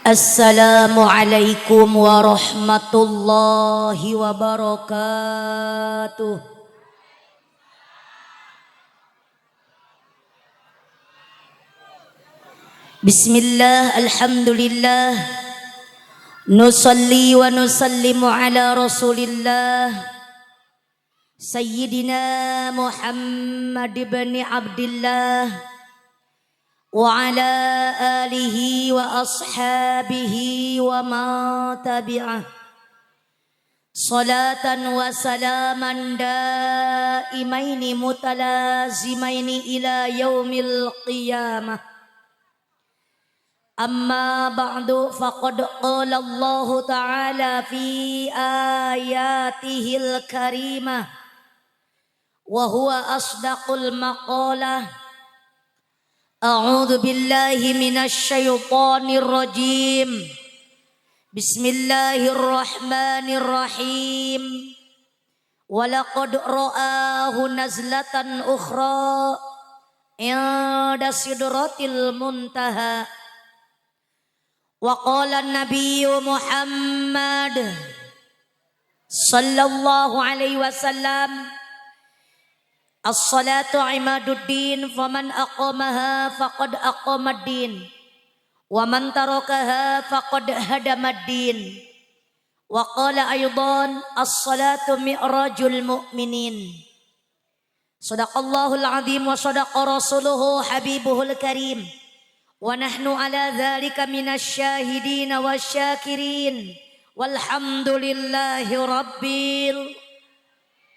Assalamualaikum warahmatullahi wabarakatuh. Bismillah, alhamdulillah, nusalli wa nusallimu ala rasulillah Sayyidina Muhammad ibn Abdillah wa ala alihi wa ashabihi wa man tabi'ah salatan wa salaman daimaini mutalazimaini ila yaumil qiyamah. Amma ba'du, faqad qala Allah ta'ala fi ayatihil karimah wa huwa asdaqul maqalah. A'udzu billahi minasy syaithanir rajim. Bismillahirrahmanirrahim. Wa laqad ra'ahu nazlatan ukhra 'inda sidratil muntaha. Wa qala an-nabiyyu Muhammad sallallahu alaihi wasallam, as-salatu imaduddin, faman aqamaha faqad aqamaddin wa man tarakaha faqad hadamaddin. Wa qala aydan, as-salatu mi'rajul mu'minin. Shadaqallahul azim wa shadaqa rasuluhu habibuhul karim. Wa nahnu ala dzalika minasy syahidin wasyakirin walhamdulillahi rabbil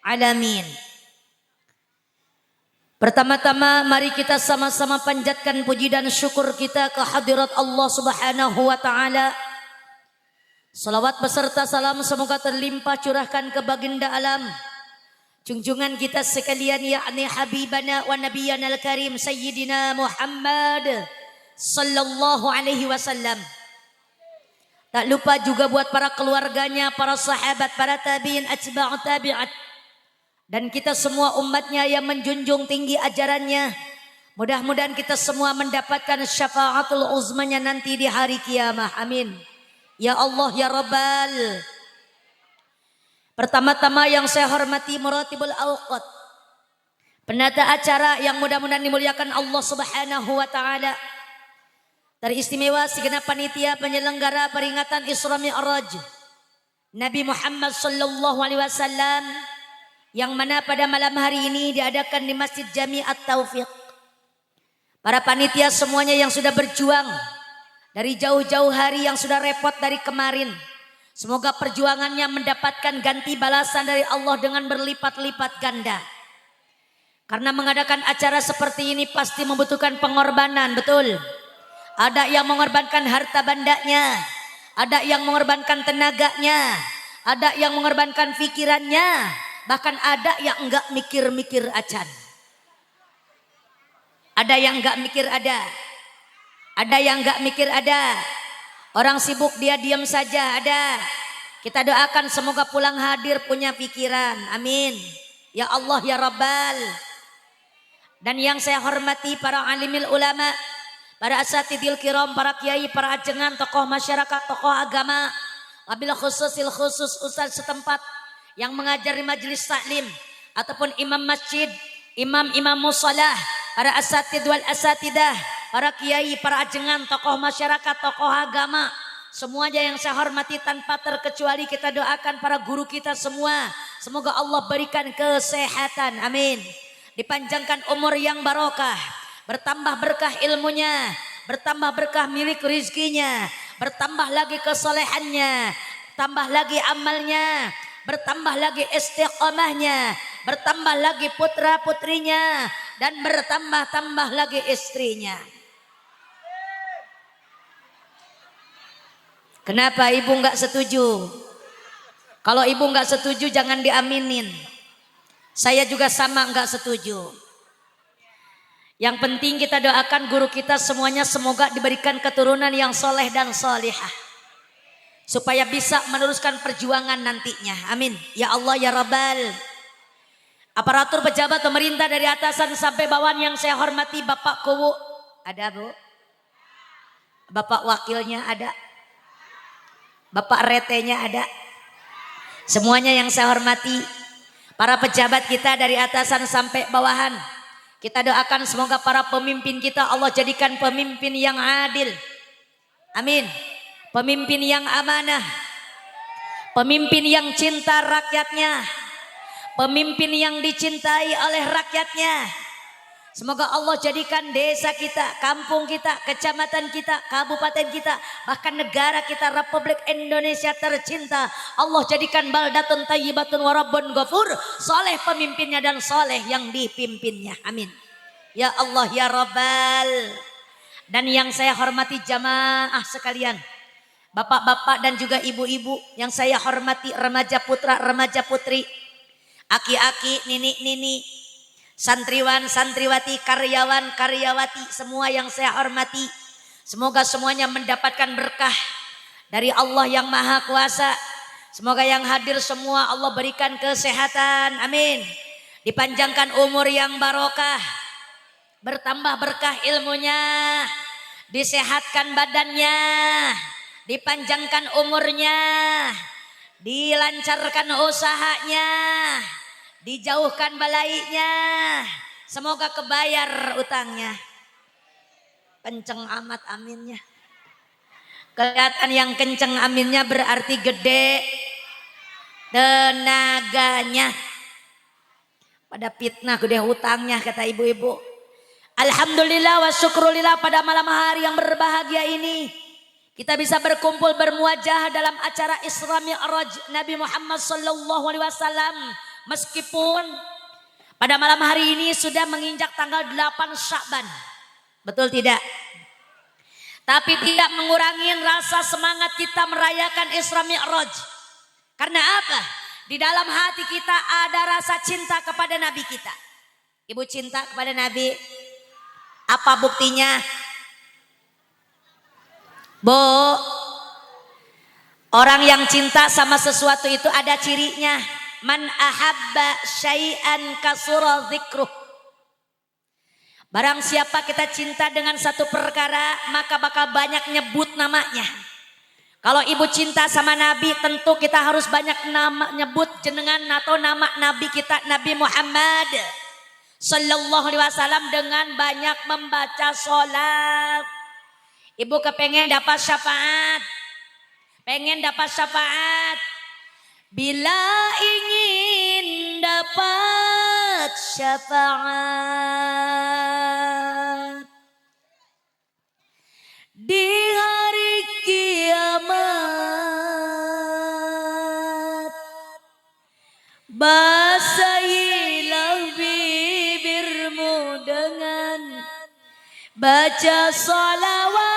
alamin. Pertama-tama mari kita sama-sama panjatkan puji dan syukur kita ke hadirat Allah Subhanahu wa taala. Salawat beserta salam semoga terlimpah curahkan ke baginda alam, junjungan kita sekalian, yakni habibana wa nabiyana al-karim Sayyidina Muhammad sallallahu alaihi wasallam. Tak lupa juga buat para keluarganya, para sahabat, para tabi'in, atba'u tabi'at, dan kita semua umatnya yang menjunjung tinggi ajarannya. Mudah-mudahan kita semua mendapatkan syafaatul uzmanya nanti di hari kiamah. Amin ya Allah ya Rabbal. Pertama-tama yang saya hormati Muratibul Awqat, penata acara yang mudah-mudahan dimuliakan Allah Subhanahu wa taala. Teristimewa segenap panitia penyelenggara peringatan Isra Mi'raj Nabi Muhammad sallallahu alaihi wasallam, yang mana pada malam hari ini diadakan di Masjid Jami At-Taufiq. Para panitia semuanya yang sudah berjuang dari jauh-jauh hari, yang sudah repot dari kemarin, semoga perjuangannya mendapatkan ganti balasan dari Allah dengan berlipat-lipat ganda. Karena mengadakan acara seperti ini pasti membutuhkan pengorbanan, betul? Ada yang mengorbankan harta bandanya, ada yang mengorbankan tenaganya, ada yang mengorbankan pikirannya, bahkan ada yang enggak mikir-mikir acan. Ada yang enggak mikir ada yang enggak mikir ada. Orang sibuk dia diam saja ada. Kita doakan semoga pulang hadir punya pikiran. Amin ya Allah ya Rabbal. Dan yang saya hormati para alimil ulama, para asatidil kiram, para kiai, para ajengan, tokoh masyarakat, tokoh agama, wabil khususil khusus ustaz setempat yang mengajar di majelis taklim ataupun imam masjid, imam-imam musalah, para asatid wal asatidah, para kiai, para ajengan, tokoh masyarakat, tokoh agama, semuanya yang saya hormati tanpa terkecuali. Kita doakan para guru kita semua, semoga Allah berikan kesehatan, amin. Dipanjangkan umur yang barokah, bertambah berkah ilmunya, bertambah berkah milik rizkinya, bertambah lagi kesolehannya, tambah lagi amalnya, bertambah lagi istiqamahnya, bertambah lagi putra putrinya, dan bertambah-tambah lagi istrinya. Kenapa ibu nggak setuju? Kalau ibu nggak setuju jangan diaminin. Saya juga sama nggak setuju. Yang penting kita doakan guru kita semuanya semoga diberikan keturunan yang soleh dan solihah, supaya bisa meneruskan perjuangan nantinya. Amin ya Allah ya Rabbal. Aparatur pejabat pemerintah dari atasan sampai bawahan yang saya hormati, Bapak Kuwu ada Bu, Bapak wakilnya ada, Bapak retenya ada. Semuanya yang saya hormati, para pejabat kita dari atasan sampai bawahan. Kita doakan semoga para pemimpin kita Allah jadikan pemimpin yang adil. Amin. Pemimpin yang amanah. Pemimpin yang cinta rakyatnya. Pemimpin yang dicintai oleh rakyatnya. Semoga Allah jadikan desa kita, kampung kita, kecamatan kita, kabupaten kita, bahkan negara kita Republik Indonesia tercinta. Allah jadikan baldatun thayyibatun wa rabbun ghafur. Soleh pemimpinnya dan soleh yang dipimpinnya. Amin. Ya Allah ya Rabbal. Dan yang saya hormati jamaah sekalian, bapak-bapak dan juga ibu-ibu yang saya hormati, remaja putra, remaja putri, aki-aki, nini-nini, santriwan, santriwati, karyawan, karyawati, semua yang saya hormati. Semoga semuanya mendapatkan berkah dari Allah yang Maha Kuasa. Semoga yang hadir semua Allah berikan kesehatan. Amin. Dipanjangkan umur yang barokah. Bertambah berkah ilmunya. Disehatkan badannya. Dipanjangkan umurnya. Dilancarkan usahanya. Dijauhkan balainya. Semoga kebayar utangnya. Kenceng amat aminnya. Kelihatan yang kenceng aminnya berarti gede tenaganya. Pada fitnah gede hutangnya kata ibu-ibu. Alhamdulillah wa syukrulillah pada malam hari yang berbahagia ini. Kita bisa berkumpul bermuajah dalam acara Isra Mi'raj Nabi Muhammad SAW. Meskipun pada malam hari ini sudah menginjak tanggal 8 Sya'ban. Betul tidak? Tapi tidak mengurangi rasa semangat kita merayakan Isra Mi'raj. Karena apa? Di dalam hati kita ada rasa cinta kepada Nabi kita. Ibu cinta kepada Nabi. Apa buktinya? Bu, orang yang cinta sama sesuatu itu ada cirinya. Man ahabba syai'an kasura dzikruh. Barang siapa kita cinta dengan satu perkara, maka bakal banyak nyebut namanya. Kalau ibu cinta sama Nabi, tentu kita harus banyak nama nyebut jenengan atau nama Nabi kita, Nabi Muhammad Sallallahu Alaihi Wasallam, dengan banyak membaca sholat. Ibu kepengen dapat syafaat, pengen dapat syafaat. Bila ingin dapat syafaat di hari kiamat, basahilah bibirmu dengan baca sholawat,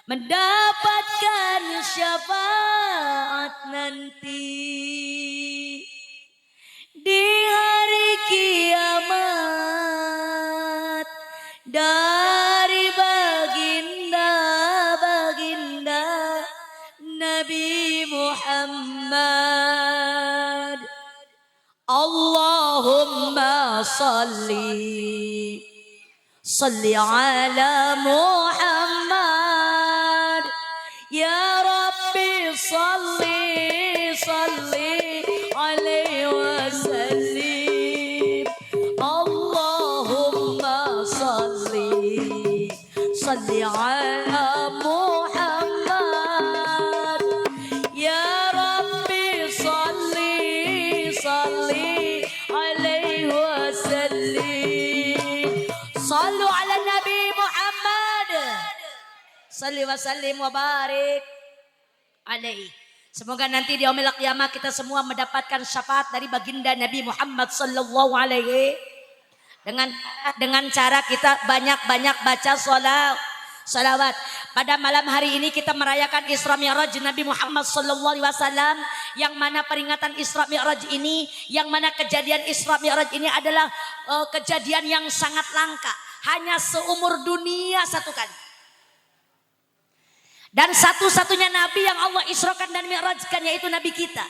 mendapatkan syafaat nanti di hari kiamat dari baginda Nabi Muhammad. Allahumma salli ala Muhammad. Ya Rabbi salli alaihi wasallim. Allahumma salli ala Muhammad. Ya Rabbi salli alaihi wasallim. Sallu ala Nabi Muhammad. Salli wa sallim wa barik alaihi. Semoga nanti di yaumil qiyamah kita semua mendapatkan syafaat dari baginda Nabi Muhammad sallallahu alaihi. Dengan cara kita banyak-banyak baca salawat. Pada malam hari ini kita merayakan Isra Mi'raj Nabi Muhammad sallallahu alaihi wasallam, yang mana peringatan Isra Mi'raj ini, yang mana kejadian Isra Mi'raj ini adalah kejadian yang sangat langka, hanya seumur dunia satu kali. Dan satu-satunya Nabi yang Allah Israkan dan Mi'rajkan yaitu Nabi kita,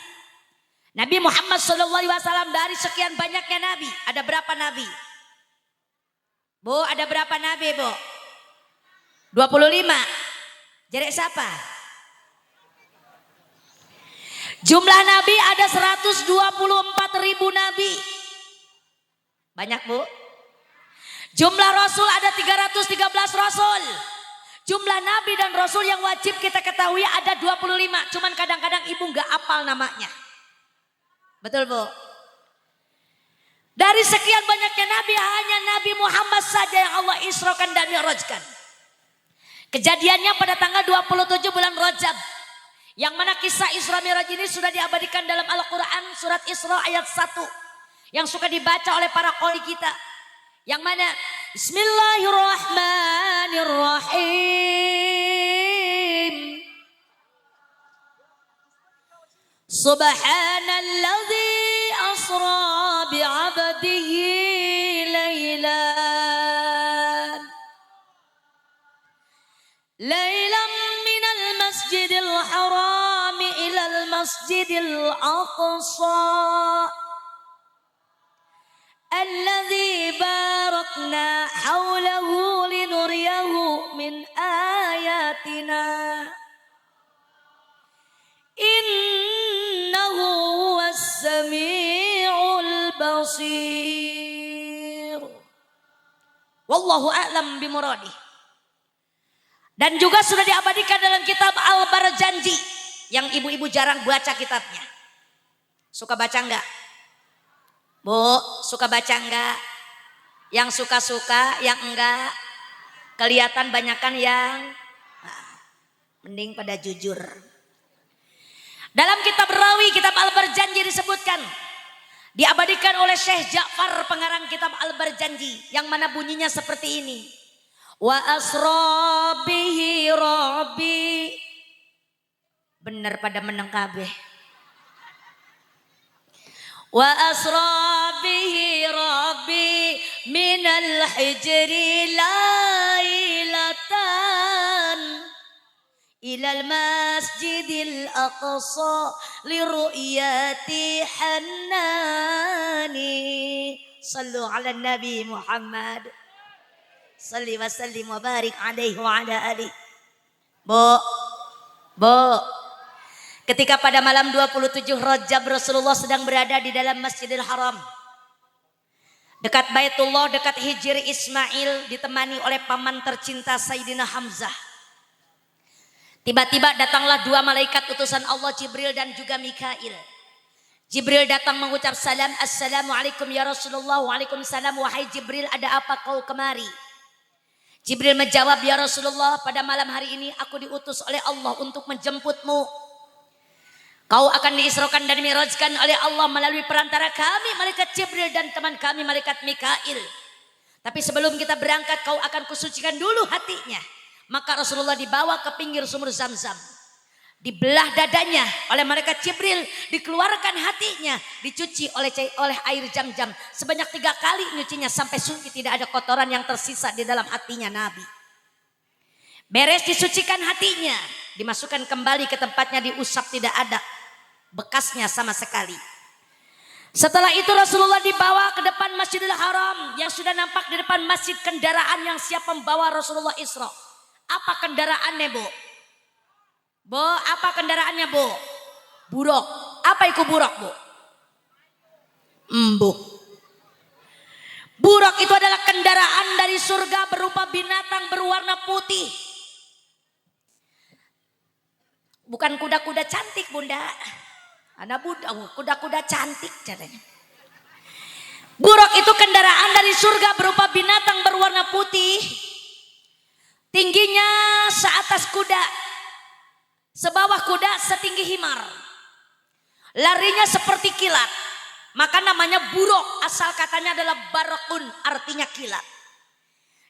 Nabi Muhammad SAW. Dari sekian banyaknya Nabi, ada berapa Nabi? Bu, ada berapa Nabi, Bu? 25. Jerek siapa? Jumlah nabi ada 124.000 nabi. Banyak bu. Jumlah rasul ada 313 rasul. Jumlah nabi dan rasul yang wajib kita ketahui ada 25. Cuman kadang-kadang ibu gak apal namanya. Betul bu? Dari sekian banyaknya nabi hanya Nabi Muhammad saja yang Allah isrokan dan mi'rajkan. Kejadiannya pada tanggal 27 bulan Rajab. Yang mana kisah Isra Mi'raj ini sudah diabadikan dalam Al-Quran surat Isra ayat 1. Yang suka dibaca oleh para qori kita. Yang mana Bismillahirrahmanirrahim. Subhanalladzi asra bi'abdihi laylan minal masjidil haram ilal masjidil aqsa alladzi barakna hawlahu linuriyahu min ayatina innahu huwas sami'ul basir. Wallahu a'lam bimuradih. Dan juga sudah diabadikan dalam kitab Al-Barjanji yang ibu-ibu jarang baca kitabnya. Suka baca enggak? Bu, suka baca enggak? Yang suka-suka, yang enggak? Kelihatan banyakan yang mending pada jujur. Dalam kitab Rawi, kitab Al-Barjanji disebutkan, diabadikan oleh Syekh Ja'far pengarang kitab Al-Barjanji, yang mana bunyinya seperti ini. Wa asra bihi rabbi. Bener pada meneng kabeh. Wa asra bihi rabbi minal hijri lailatan ilal masjidil aqsa liru'yati hannani. Sallu ala Nabi Muhammad. Salli wa sallim wa barik alaihi wa ala alihi. Bu. Ketika pada malam 27 Rajab Rasulullah sedang berada di dalam Masjidil Haram. Dekat Baitullah, dekat Hijri Ismail, ditemani oleh paman tercinta Sayyidina Hamzah. Tiba-tiba datanglah dua malaikat utusan Allah, Jibril dan juga Mikail. Jibril datang mengucap salam, Assalamualaikum ya Rasulullah. Waalaikumsalam, wahai Jibril, ada apa kau kemari? Jibril menjawab, ya Rasulullah, pada malam hari ini aku diutus oleh Allah untuk menjemputmu. Kau akan diisrokan dan mi'rajkan oleh Allah melalui perantara kami, malaikat Jibril, dan teman kami, malaikat Mikail. Tapi sebelum kita berangkat, kau akan kusucikan dulu hatinya. Maka Rasulullah dibawa ke pinggir sumur Zam-Zam. Dibelah dadanya oleh malaikat Jibril, dikeluarkan hatinya, dicuci oleh air Zam-Zam sebanyak 3 kali nyucinya sampai suci, tidak ada kotoran yang tersisa di dalam hatinya Nabi. Beres disucikan hatinya, dimasukkan kembali ke tempatnya, diusap, tidak ada bekasnya sama sekali. Setelah itu Rasulullah dibawa ke depan Masjidil Haram yang sudah nampak di depan masjid kendaraan yang siap membawa Rasulullah Isra. Apa kendaraannya, Bu? Bu, apa kendaraannya, Bu? Buruk. Apa itu buruk, Bu? Embuk. Buruk itu adalah kendaraan dari surga berupa binatang berwarna putih. Bukan kuda-kuda cantik, Bunda. Ada kuda-kuda cantik caranya. Buruk itu kendaraan dari surga berupa binatang berwarna putih. Tingginya seatas kuda. Sebawah kuda setinggi himar. Larinya seperti kilat. Maka namanya buruk. Asal katanya adalah barakun, artinya kilat.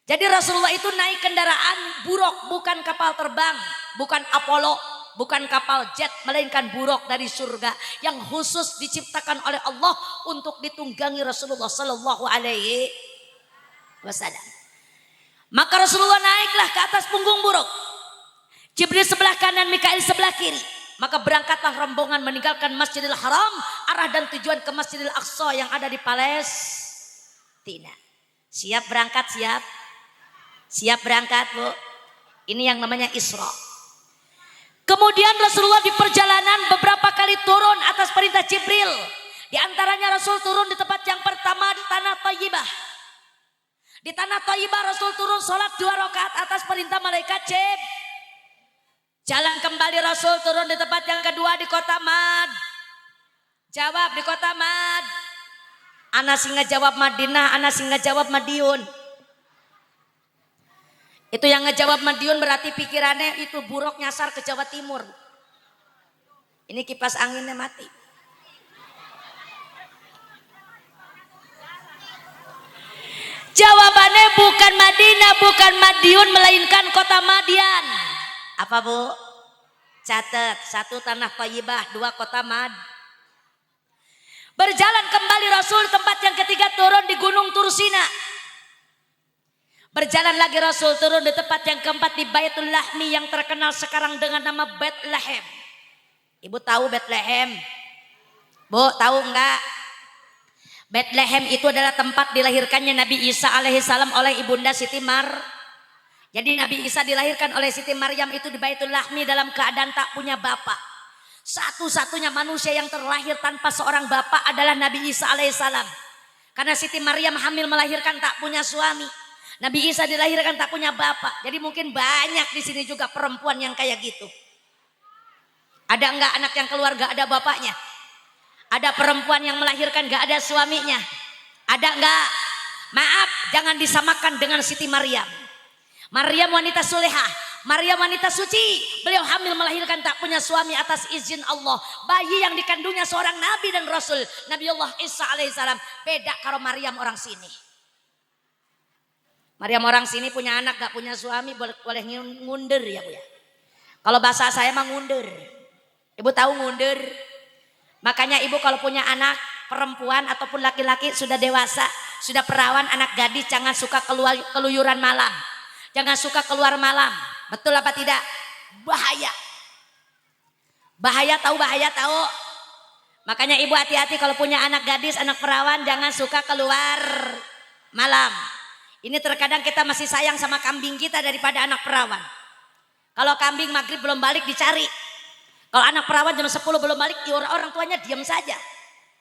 Jadi Rasulullah itu naik kendaraan buruk, bukan kapal terbang, bukan Apollo, bukan kapal jet, melainkan buruk dari surga yang khusus diciptakan oleh Allah untuk ditunggangi Rasulullah Sallallahu Alaihi Wasallam. Maka Rasulullah naiklah ke atas punggung buruk. Jibril sebelah kanan, Mikail sebelah kiri. Maka berangkatlah rombongan meninggalkan Masjidil Haram, arah dan tujuan ke Masjidil Aqsa yang ada di Palestina. Siap berangkat, siap? Siap berangkat, Bu? Ini yang namanya Isra. Kemudian Rasulullah di perjalanan beberapa kali turun atas perintah Jibril. Di antaranya Rasul turun di tempat yang pertama di tanah Thayyibah. Di tanah Thayyibah Rasul turun sholat 2 rakaat atas perintah malaikat Jibril. Jalan kembali Rasul turun di tempat yang kedua di kota Mad. Jawab di kota Mad. Ana singa jawab Madinah, ana singa jawab Madiun. Itu yang ngejawab Madiun berarti pikirannya itu buruk nyasar ke Jawa Timur. Ini kipas anginnya mati. Jawabannya bukan Madinah, bukan Madiun, melainkan kota Madian. Apa Bu? Catat, 1 tanah Thayyibah, 2 kota Mad. Berjalan kembali Rasul tempat yang ketiga turun di Gunung Tursina. Berjalan lagi Rasul turun di tempat yang keempat di Baitul Lahmi yang terkenal sekarang dengan nama Bethlehem. Ibu tahu Bethlehem? Bu, tahu enggak? Bethlehem itu adalah tempat dilahirkannya Nabi Isa alaihissalam oleh Ibunda Siti Jadi Nabi Isa dilahirkan oleh Siti Maryam itu di Baitul Lahmi dalam keadaan tak punya bapak. Satu-satunya manusia yang terlahir tanpa seorang bapak adalah Nabi Isa alaihissalam. Karena Siti Maryam hamil melahirkan tak punya suami. Nabi Isa dilahirkan tak punya bapak. Jadi mungkin banyak di sini juga perempuan yang kayak gitu. Ada enggak anak yang keluar gak ada bapaknya? Ada perempuan yang melahirkan gak ada suaminya? Ada enggak? Maaf, jangan disamakan dengan Siti Maryam. Maryam wanita solehah, Maryam wanita suci. Beliau hamil melahirkan tak punya suami atas izin Allah. Bayi yang dikandungnya seorang nabi dan rasul, Nabi Allah Isa alaihissalam. Beda kalau Maryam orang sini. Maryam orang sini punya anak gak punya suami, boleh ngundur ya Bu ya. Kalau bahasa saya mah ngundur. Ibu tahu ngundur? Makanya ibu kalau punya anak perempuan ataupun laki-laki sudah dewasa, sudah perawan, anak gadis, jangan suka keluyuran malam. Jangan suka keluar malam. Betul apa tidak? Bahaya. Bahaya tahu, bahaya tahu. Makanya ibu hati-hati kalau punya anak gadis, anak perawan, jangan suka keluar malam. Ini terkadang kita masih sayang sama kambing kita daripada anak perawan. Kalau kambing maghrib belum balik dicari. Kalau anak perawan jam 10 belum balik, orang tuanya diam saja.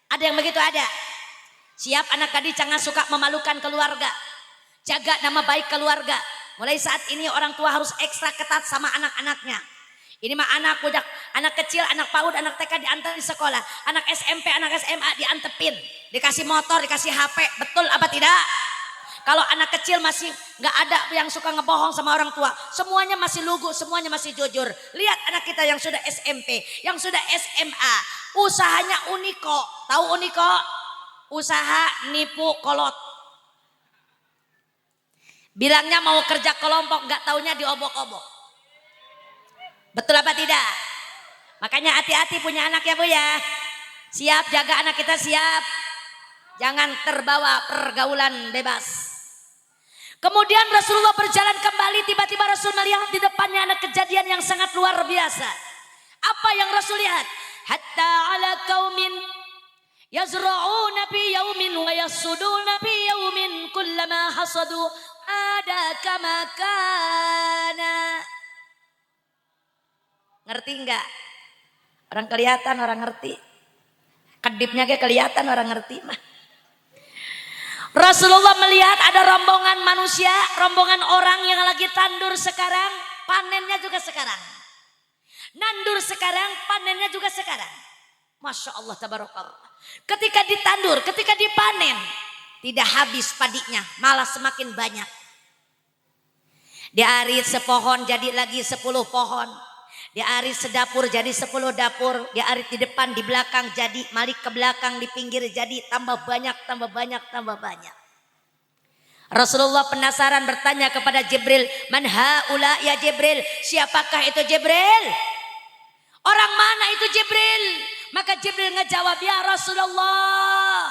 Ada yang begitu, ada. Siap anak gadis, jangan suka memalukan keluarga. Jaga nama baik keluarga. Mulai saat ini orang tua harus ekstra ketat sama anak-anaknya. Ini mah anak budak, anak kecil, anak PAUD, anak TK diantar di sekolah. Anak SMP, anak SMA diantepin. Dikasih motor, dikasih HP. Betul apa tidak? Kalau anak kecil masih gak ada yang suka ngebohong sama orang tua. Semuanya masih lugu, semuanya masih jujur. Lihat anak kita yang sudah SMP, yang sudah SMA. Usahanya Uniko. Tahu Uniko? Usaha nipu kolot. Bilangnya mau kerja kelompok, gak taunya diobok-obok. Betul apa tidak? Makanya hati-hati punya anak ya Bu ya. Siap jaga anak kita, siap. Jangan terbawa pergaulan bebas. Kemudian Rasulullah berjalan kembali, tiba-tiba Rasul melihat di depannya ada kejadian yang sangat luar biasa. Apa yang Rasul lihat? Hatta ala qaumin yazra'una bi yaumin wa yasuduna bi yaumin kullama hasadu ada kamakana. Ngerti enggak? Orang kelihatan, orang ngerti. Kedipnya kayak kelihatan, orang ngerti mah. Rasulullah melihat ada rombongan manusia, rombongan orang yang lagi tandur sekarang, panennya juga sekarang. Nandur sekarang, panennya juga sekarang. Masya Allah tabarakallah. Ketika ditandur, ketika dipanen, tidak habis padinya, malah semakin banyak. Diarit sepohon jadi lagi 10 pohon. Diarit sedapur jadi 10 dapur. Diarit di depan, di belakang jadi, malik ke belakang, di pinggir jadi, tambah banyak, tambah banyak, tambah banyak. Rasulullah penasaran bertanya kepada Jibril, "Man haula ya Jibril?" Siapakah itu Jibril? Orang mana itu Jibril? Maka Jibril ngejawab, "Ya Rasulullah,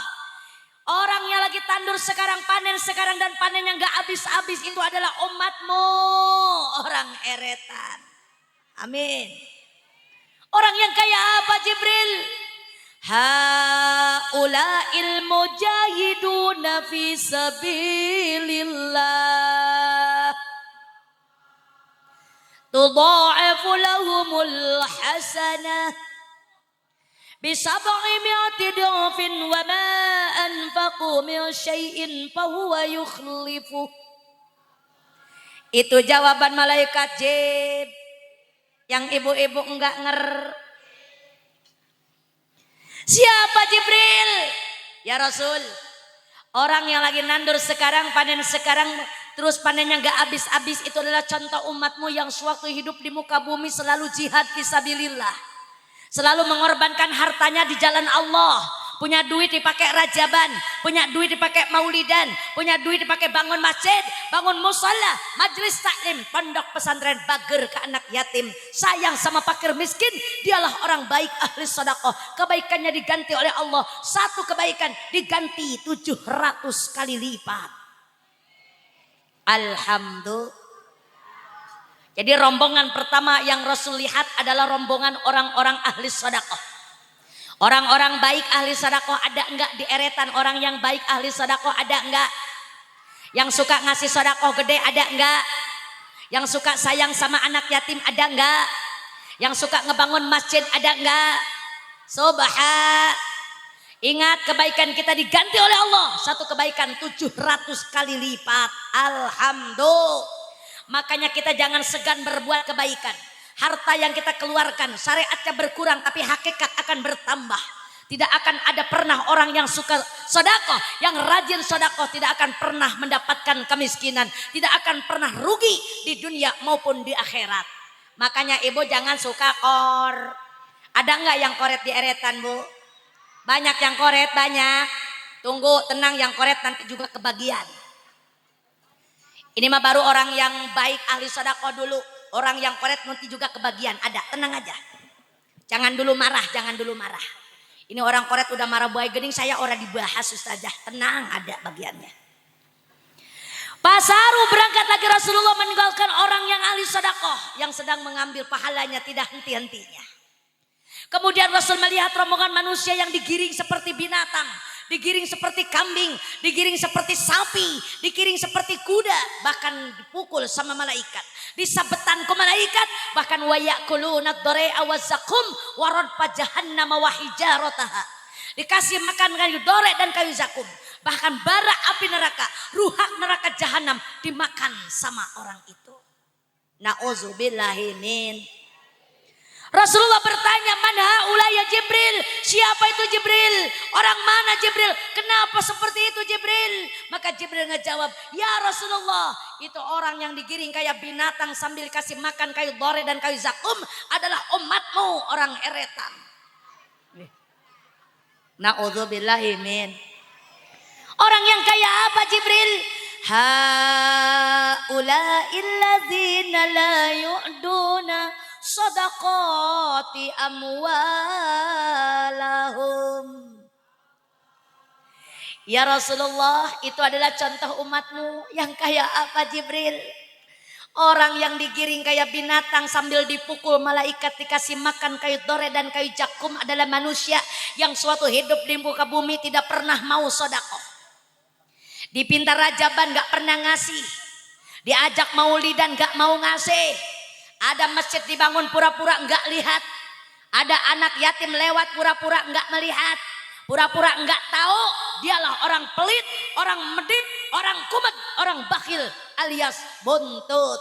orang yang lagi tandur sekarang, panen sekarang, dan panen yang gak habis-habis itu adalah umatmu, orang eretan." Amin. Orang yang kayak apa Jibril? Haula'il mujahiduna fi sabilillah tudha'ifu lahumul hasanah bisab'i mi'ati dha'fin wa ma anfaqu min syai'in fahuwa yukhlifu. Itu jawaban malaikat Jib yang ibu-ibu enggak Siapa Jibril? Ya Rasul, orang yang lagi nandur sekarang, panen sekarang, terus panennya enggak habis-habis, itu adalah contoh umatmu yang sewaktu hidup di muka bumi selalu jihad fisabilillah, selalu mengorbankan hartanya di jalan Allah. Punya duit dipakai rajaban, punya duit dipakai maulidan, punya duit dipakai bangun masjid, bangun musalla, majelis taklim, pondok pesantren, bager ke anak yatim, sayang sama fakir miskin. Dialah orang baik, ahli sedekah. Kebaikannya diganti oleh Allah, satu kebaikan diganti 700 kali lipat. Alhamdulillah. Jadi rombongan pertama yang Rasul lihat adalah rombongan orang-orang ahli sedekah. Orang-orang baik ahli sedekah ada enggak di eretan? Orang yang baik ahli sedekah ada enggak? Yang suka ngasih sedekah gede ada enggak? Yang suka sayang sama anak yatim ada enggak? Yang suka ngebangun masjid ada enggak? Ingat, kebaikan kita diganti oleh Allah, satu kebaikan 700 kali lipat. Alhamdulillah. Makanya kita jangan segan berbuat kebaikan. Harta yang kita keluarkan syariatnya berkurang, tapi hakikat akan bertambah. Tidak akan ada pernah orang yang suka sedekah, yang rajin sedekah tidak akan pernah mendapatkan kemiskinan, tidak akan pernah rugi di dunia maupun di akhirat. Makanya ibu jangan suka kor. Ada enggak yang koret di eretan, Bu? Banyak yang koret, banyak. Tunggu, tenang, yang koret nanti juga kebagian. Ini mah baru orang yang baik ahli sedekah dulu. Orang yang koret nanti juga kebagian, ada, tenang aja. Jangan dulu marah, jangan dulu marah. Ini orang koret udah marah buaya gening, saya orang dibahas Ustazah. Tenang, ada bagiannya. Pasaru berangkat lagi Rasulullah meninggalkan orang yang ahli sedekah, yang sedang mengambil pahalanya tidak henti-hentinya. Kemudian Rasul melihat rombongan manusia yang digiring seperti binatang, digiring seperti kambing, digiring seperti sapi, digiring seperti kuda, bahkan dipukul sama malaikat, disabetan ke malaikat, bahkan wayakuluna ad-dari'a waz-zakum wa radfa jahannam wa hijarataha. Dikasih makan kayu dore dan kayu zakum, bahkan bara api neraka, ruhak neraka jahanam dimakan sama orang itu. Nauzubillahi min. Rasulullah bertanya, "Man haula ya Jibril?" Siapa itu Jibril? Orang mana Jibril? Kenapa seperti itu Jibril? Maka Jibril ngejawab, "Ya Rasulullah, itu orang yang digiring kayak binatang sambil kasih makan kayu dore dan kayu zakum adalah umatmu, orang eretan." Na'udzubillahi min. Orang yang kayak apa Jibril? Haula'il ladzina la yu'duna sadaqati amwalahum. Ya Rasulullah, itu adalah contoh umatmu yang kayak apa Jibril? Orang yang digiring kayak binatang sambil dipukul malaikat, dikasih makan kayu dore dan kayu jakum adalah manusia yang suatu hidup di muka bumi tidak pernah mau sedekah. Dipinta rajaban gak pernah ngasih, diajak maulidan gak mau ngasih. Ada masjid dibangun pura-pura enggak lihat. Ada anak yatim lewat pura-pura enggak melihat. Pura-pura enggak tahu. Dialah orang pelit, orang medit, orang kumet, orang bakhil alias buntut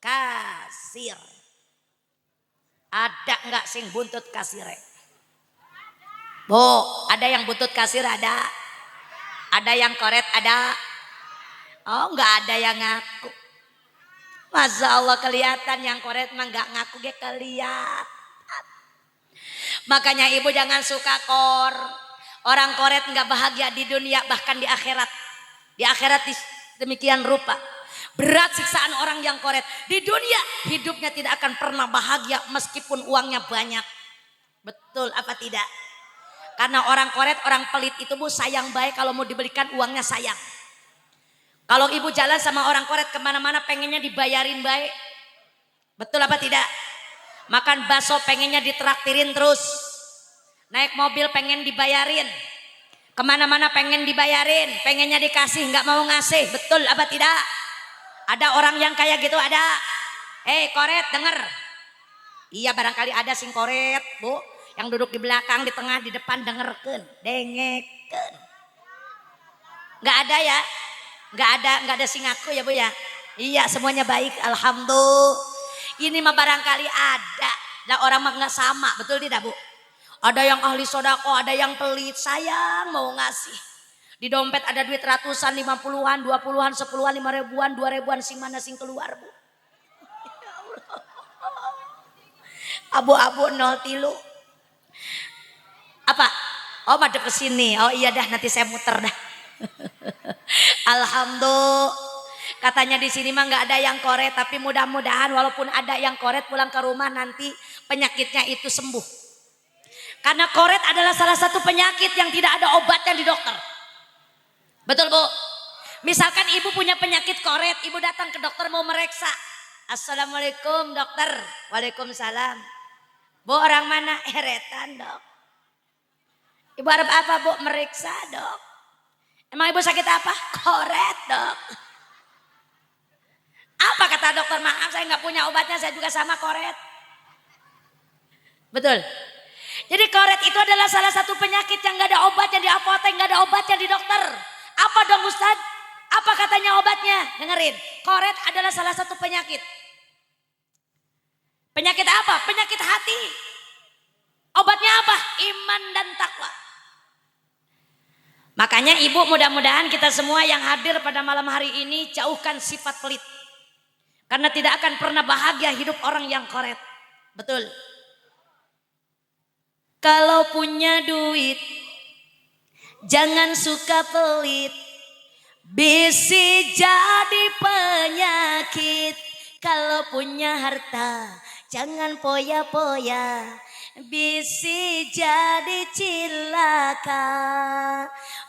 kasir. Ada enggak sing buntut kasir? Bu, ada yang buntut kasir ada. Ada yang koret ada. Oh, enggak ada yang ngaku. Masya Allah, kelihatan yang koret mah gak ngaku ge kelihatan. Makanya ibu jangan suka kor. Orang koret gak bahagia di dunia, bahkan di akhirat. Di akhirat demikian rupa. Berat siksaan orang yang koret. Di dunia hidupnya tidak akan pernah bahagia meskipun uangnya banyak. Betul apa tidak? Karena orang koret, orang pelit itu Bu sayang baik, kalau mau diberikan uangnya sayang. Kalau ibu jalan sama orang koret kemana-mana pengennya dibayarin baik. Betul apa tidak? Makan bakso pengennya ditraktirin terus. Naik mobil pengen dibayarin. Kemana-mana pengen dibayarin. Pengennya dikasih, nggak mau ngasih. Betul apa tidak? Ada orang yang kayak gitu, ada. Koret denger. Iya barangkali ada sing koret bu, yang duduk di belakang, di tengah, di depan dengerkeun, dengekeun. Nggak ada ya, nggak ada sing ngaku ya bu ya. Iya semuanya baik, alhamdulillah. Ini mah barangkali ada, lah orang mah nggak sama, betul tidak bu? Ada yang ahli sodako, ada yang pelit, sayang mau ngasih. Di dompet ada duit ratusan, 50-an, 20-an, 10-an, 5 ribuan, 2 ribuan, sing mana sing keluar bu. Abu-abu 03. Apa? Oh madep ke sini. Oh iya dah nanti saya muter dah. Alhamdulillah. Katanya di sini mah nggak ada yang koret, tapi mudah-mudahan walaupun ada yang koret pulang ke rumah nanti penyakitnya itu sembuh. Karena koret adalah salah satu penyakit yang tidak ada obatnya di dokter. Betul bu? Misalkan ibu punya penyakit koret, ibu datang ke dokter mau mereksa. Assalamualaikum dokter. Waalaikumsalam. Bu orang mana? Heretan dok. Ibu harap apa bu? Meriksa dok. Emang ibu sakit apa? Koret dok. Apa kata dokter? Maaf saya nggak punya obatnya, saya juga sama koret. Betul. Jadi koret itu adalah salah satu penyakit yang nggak ada obatnya di apotek, nggak ada obatnya di dokter. Apa dong Ustadz? Apa katanya obatnya? Dengerin. Koret adalah salah satu penyakit. Penyakit apa? Penyakit hati. Obatnya apa? Iman dan takwa. Makanya ibu mudah-mudahan kita semua yang hadir pada malam hari ini jauhkan sifat pelit. Karena tidak akan pernah bahagia hidup orang yang koret. Betul. Kalau punya duit jangan suka pelit. Bisa jadi penyakit. Kalau punya harta jangan poya-poya. Bisa jadi cilaka.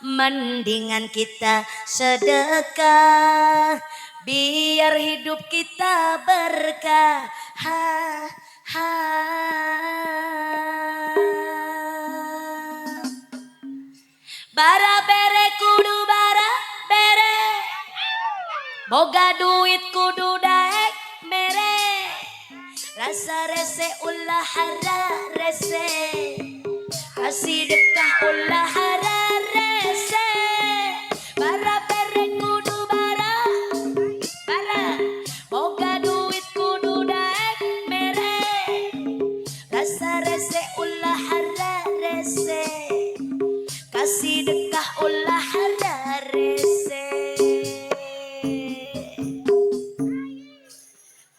Mendingan kita sedekah. Biar hidup kita berkah. Bara bere kudu bara bere. Boga duit kudu daek mere. Rasa rese ulah hara rese. Kasih dekah ulah hara rese. Bara bere kudu bara bara. Boga duit kudu daek mere. Rasa rese ulah hara rese. Kasih dekah ulah hara rese.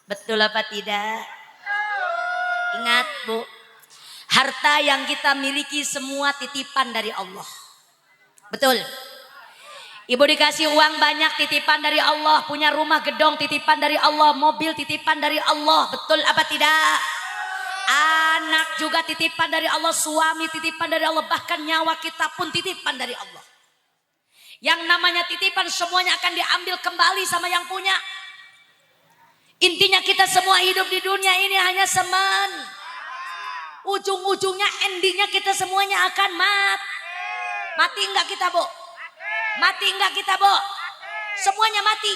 Betul apa tidak? Ingat bu, harta yang kita miliki semua titipan dari Allah. Betul. Ibu dikasih uang banyak titipan dari Allah, punya rumah gedong titipan dari Allah, mobil titipan dari Allah. Betul apa tidak? Anak juga titipan dari Allah, suami titipan dari Allah, bahkan nyawa kita pun titipan dari Allah. Yang namanya titipan semuanya akan diambil kembali sama yang punya. Intinya kita semua hidup di dunia ini hanya semen. Ujung-ujungnya endingnya kita semuanya akan mati enggak kita bu? Mati enggak kita bu? Semuanya mati.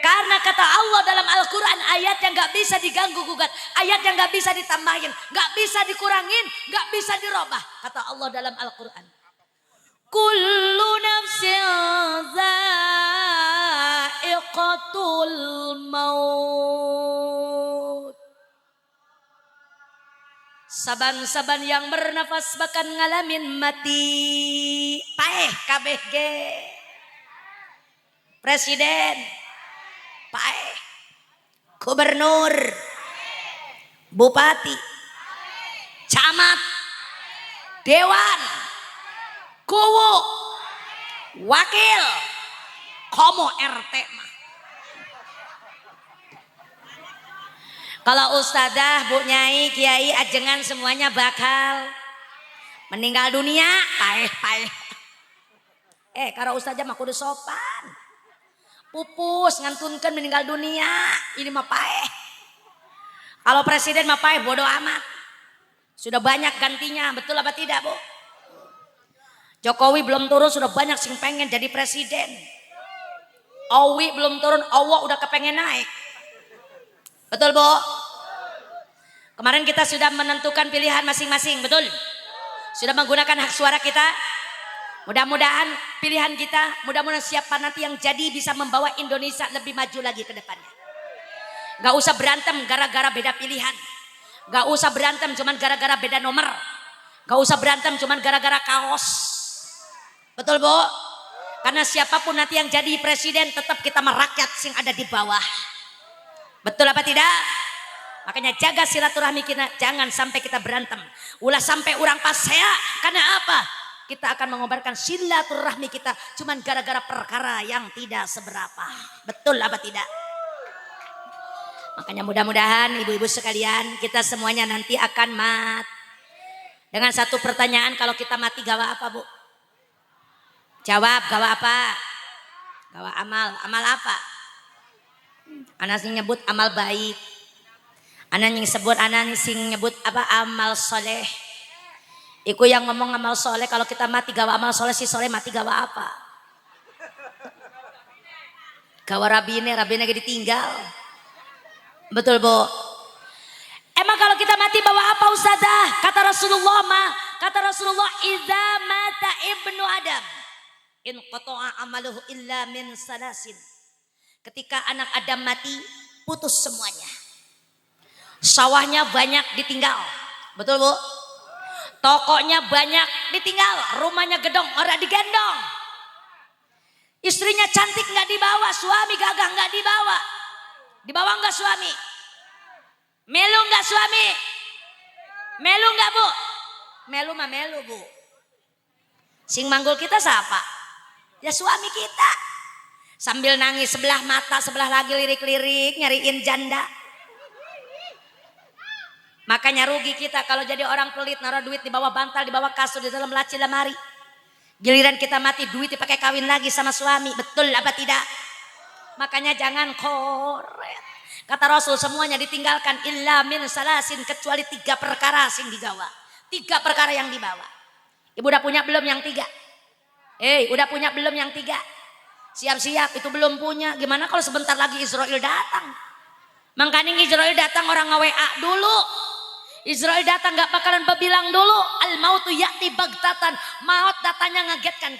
Karena kata Allah dalam Al-Quran ayat yang gak bisa diganggu gugat. Ayat yang gak bisa ditambahin. Gak bisa dikurangin. Gak bisa dirubah. Kata Allah dalam Al-Quran. Kullu nafsin dha'iqatul maut. Saban-saban yang bernafas bakal ngalamin mati. Paeh kabeh ge. Presiden, paeh, gubernur, bupati, camat, dewan, kuwu, wakil, komo RT mah. Kalau ustadzah, bu nyai, kiai, ajengan semuanya bakal meninggal dunia, paeh. Kalau ustadzah mah kudu sopan. Pupus ngantunkan meninggal dunia, ini mah paeh. Kalau presiden mah paeh bodoh amat. Sudah banyak gantinya, betul apa tidak bu? Jokowi belum turun sudah banyak sing pengen jadi presiden. Owi belum turun, Allah udah kepengen naik. Betul Bu? Kemarin kita sudah menentukan pilihan masing-masing, betul? Sudah menggunakan hak suara kita. Mudah-mudahan pilihan kita, mudah-mudahan siapa nanti yang jadi bisa membawa Indonesia lebih maju lagi ke depannya. Gak usah berantem gara-gara beda pilihan. Gak usah berantem cuman gara-gara beda nomor. Gak usah berantem cuman gara-gara kaos. Betul Bu? Karena siapapun nanti yang jadi presiden tetap kita merakyat sing ada di bawah. Betul apa tidak? Makanya jaga silaturahmi kita, jangan sampai kita berantem. Ulah sampai orang pasea, karena apa? Kita akan mengobarkan silaturahmi kita cuman gara-gara perkara yang tidak seberapa. Betul apa tidak? Makanya mudah-mudahan ibu-ibu sekalian, kita semuanya nanti akan dengan satu pertanyaan, kalau kita mati gawa apa Bu? Jawab, gawa apa? Gawa amal. Amal apa? Anak sing nyebut amal baik. Anak sing nyebut apa? Amal soleh. Iku yang ngomong amal soleh, kalau kita mati gawa amal soleh, si soleh mati gawa apa? Gawa rabine lagi ditinggal. Betul Bu? Emang kalau kita mati bawa apa Ustazah? Kata Rasulullah, idza mata ibnu Adam in qata'a amaluhu illa min salasin. Ketika anak Adam mati, putus semuanya. Sawahnya banyak ditinggal. Betul Bu? Tokonya banyak ditinggal. Rumahnya gedong, orang digendong. Istrinya cantik gak dibawa, suami gagah gak dibawa. Dibawa gak suami? Melu gak suami? Melu gak Bu? Melu mah melu Bu. Sing manggul kita siapa? Ya suami kita. Sambil nangis sebelah mata, sebelah lagi lirik-lirik nyariin janda. Makanya rugi kita kalau jadi orang pelit, naruh duit di bawah bantal, di bawah kasur, di dalam laci lemari. Giliran kita mati duit dipakai kawin lagi sama suami. Betul apa tidak? Makanya jangan koret. Kata Rasul semuanya ditinggalkan illa min salasin, kecuali 3 perkara sing digawa. 3 perkara yang dibawa. Ibu udah punya belum yang 3? Udah punya belum yang 3? Siap-siap, itu belum punya. Gimana kalau sebentar lagi Israel datang? Makanya Israel datang orang nge-WA dulu. Israel datang gak bakalan berbilang dulu. Al mautu ya'ti bagtatan. Maut datanya mengagetkan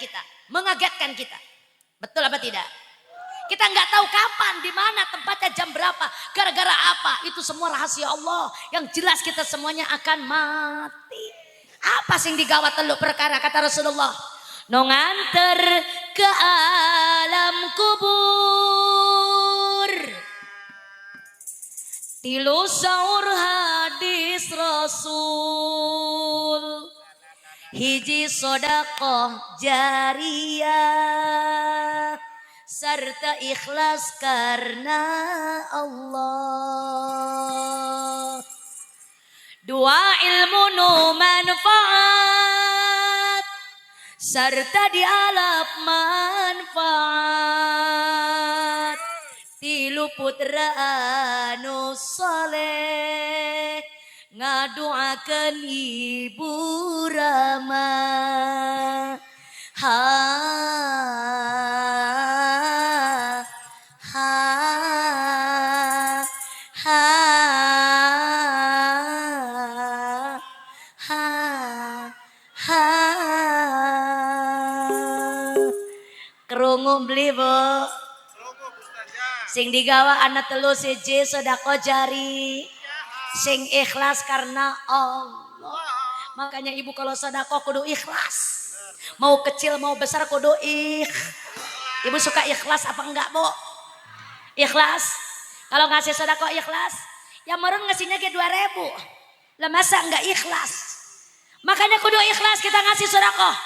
kita. Betul apa tidak? Kita nggak tahu kapan, di mana, tempatnya, jam berapa, gara-gara apa. Itu semua rahasia Allah. Yang jelas kita semuanya akan mati. Apa sing digawa 3 perkara kata Rasulullah? No nganter ke alam kubur. Tilu saur hadis Rasul. Hiji sodakoh jariyah. Serta ikhlas karena Allah. 2 ilmu nu manfaat. Serta dialap manfaat. 3 putra anu soleh. Ngadoakeun ibu Rama. Kerungu beli Bu. Sing digawa anak 3 siji sedekah jari. Sing ikhlas karena Allah. Makanya ibu kalau sedekah kudu ikhlas. Mau kecil mau besar kudu Ibu suka ikhlas apa enggak Bu? Ikhlas. Kalau ngasih sedekah ikhlas. Ya meren ngasihnya ke 2.000. Lah masa enggak ikhlas? Makanya kudu ikhlas kita ngasih sedekah.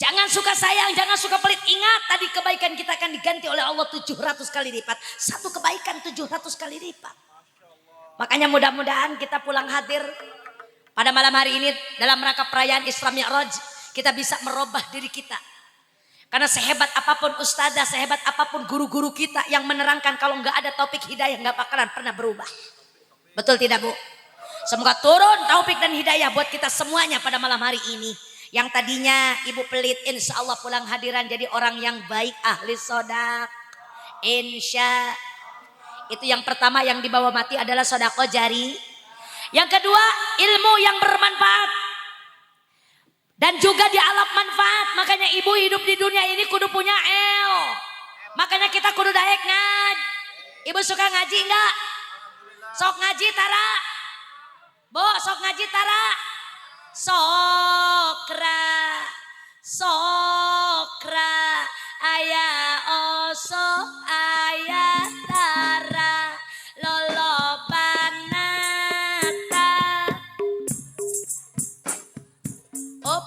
Jangan suka sayang, jangan suka pelit. Ingat tadi kebaikan kita akan diganti oleh Allah 700 kali lipat. 1 kebaikan 700 kali lipat. Makanya mudah-mudahan kita pulang hadir pada malam hari ini dalam rangka perayaan Isra Mi'raj. Kita bisa merubah diri kita. Karena sehebat apapun ustazah, sehebat apapun guru-guru kita yang menerangkan, kalau nggak ada taufik hidayah nggak bakalan pernah berubah. Betul tidak Bu? Semoga turun taufik dan hidayah buat kita semuanya pada malam hari ini. Yang tadinya ibu pelit, insya Allah pulang hadiran jadi orang yang baik, ahli sodak. Itu yang pertama yang dibawa mati adalah sedekah jari. Yang kedua, ilmu yang bermanfaat. Dan juga dialap manfaat. Makanya ibu hidup di dunia ini kudu punya Makanya kita kudu daek ngaji. Ibu suka ngaji enggak? Sok ngaji Tara. Bo, sok ngaji Tara. Sokra aya osok aya Tara lolobanata. Op.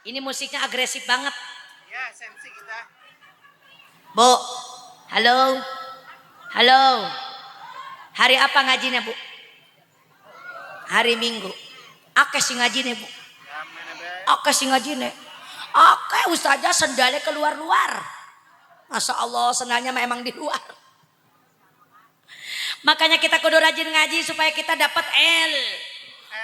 Ini musiknya agresif banget. Ya, sensi kita. Bu, halo. Halo. Hari apa ngajinya, Bu? Hari Minggu. Ake sing ngajine, Bu. Ake sing ngajine. Ake ustazah sendalnya keluar-luar. Masya Allah, sendalnya memang di luar. Makanya kita kudu rajin ngaji supaya kita dapat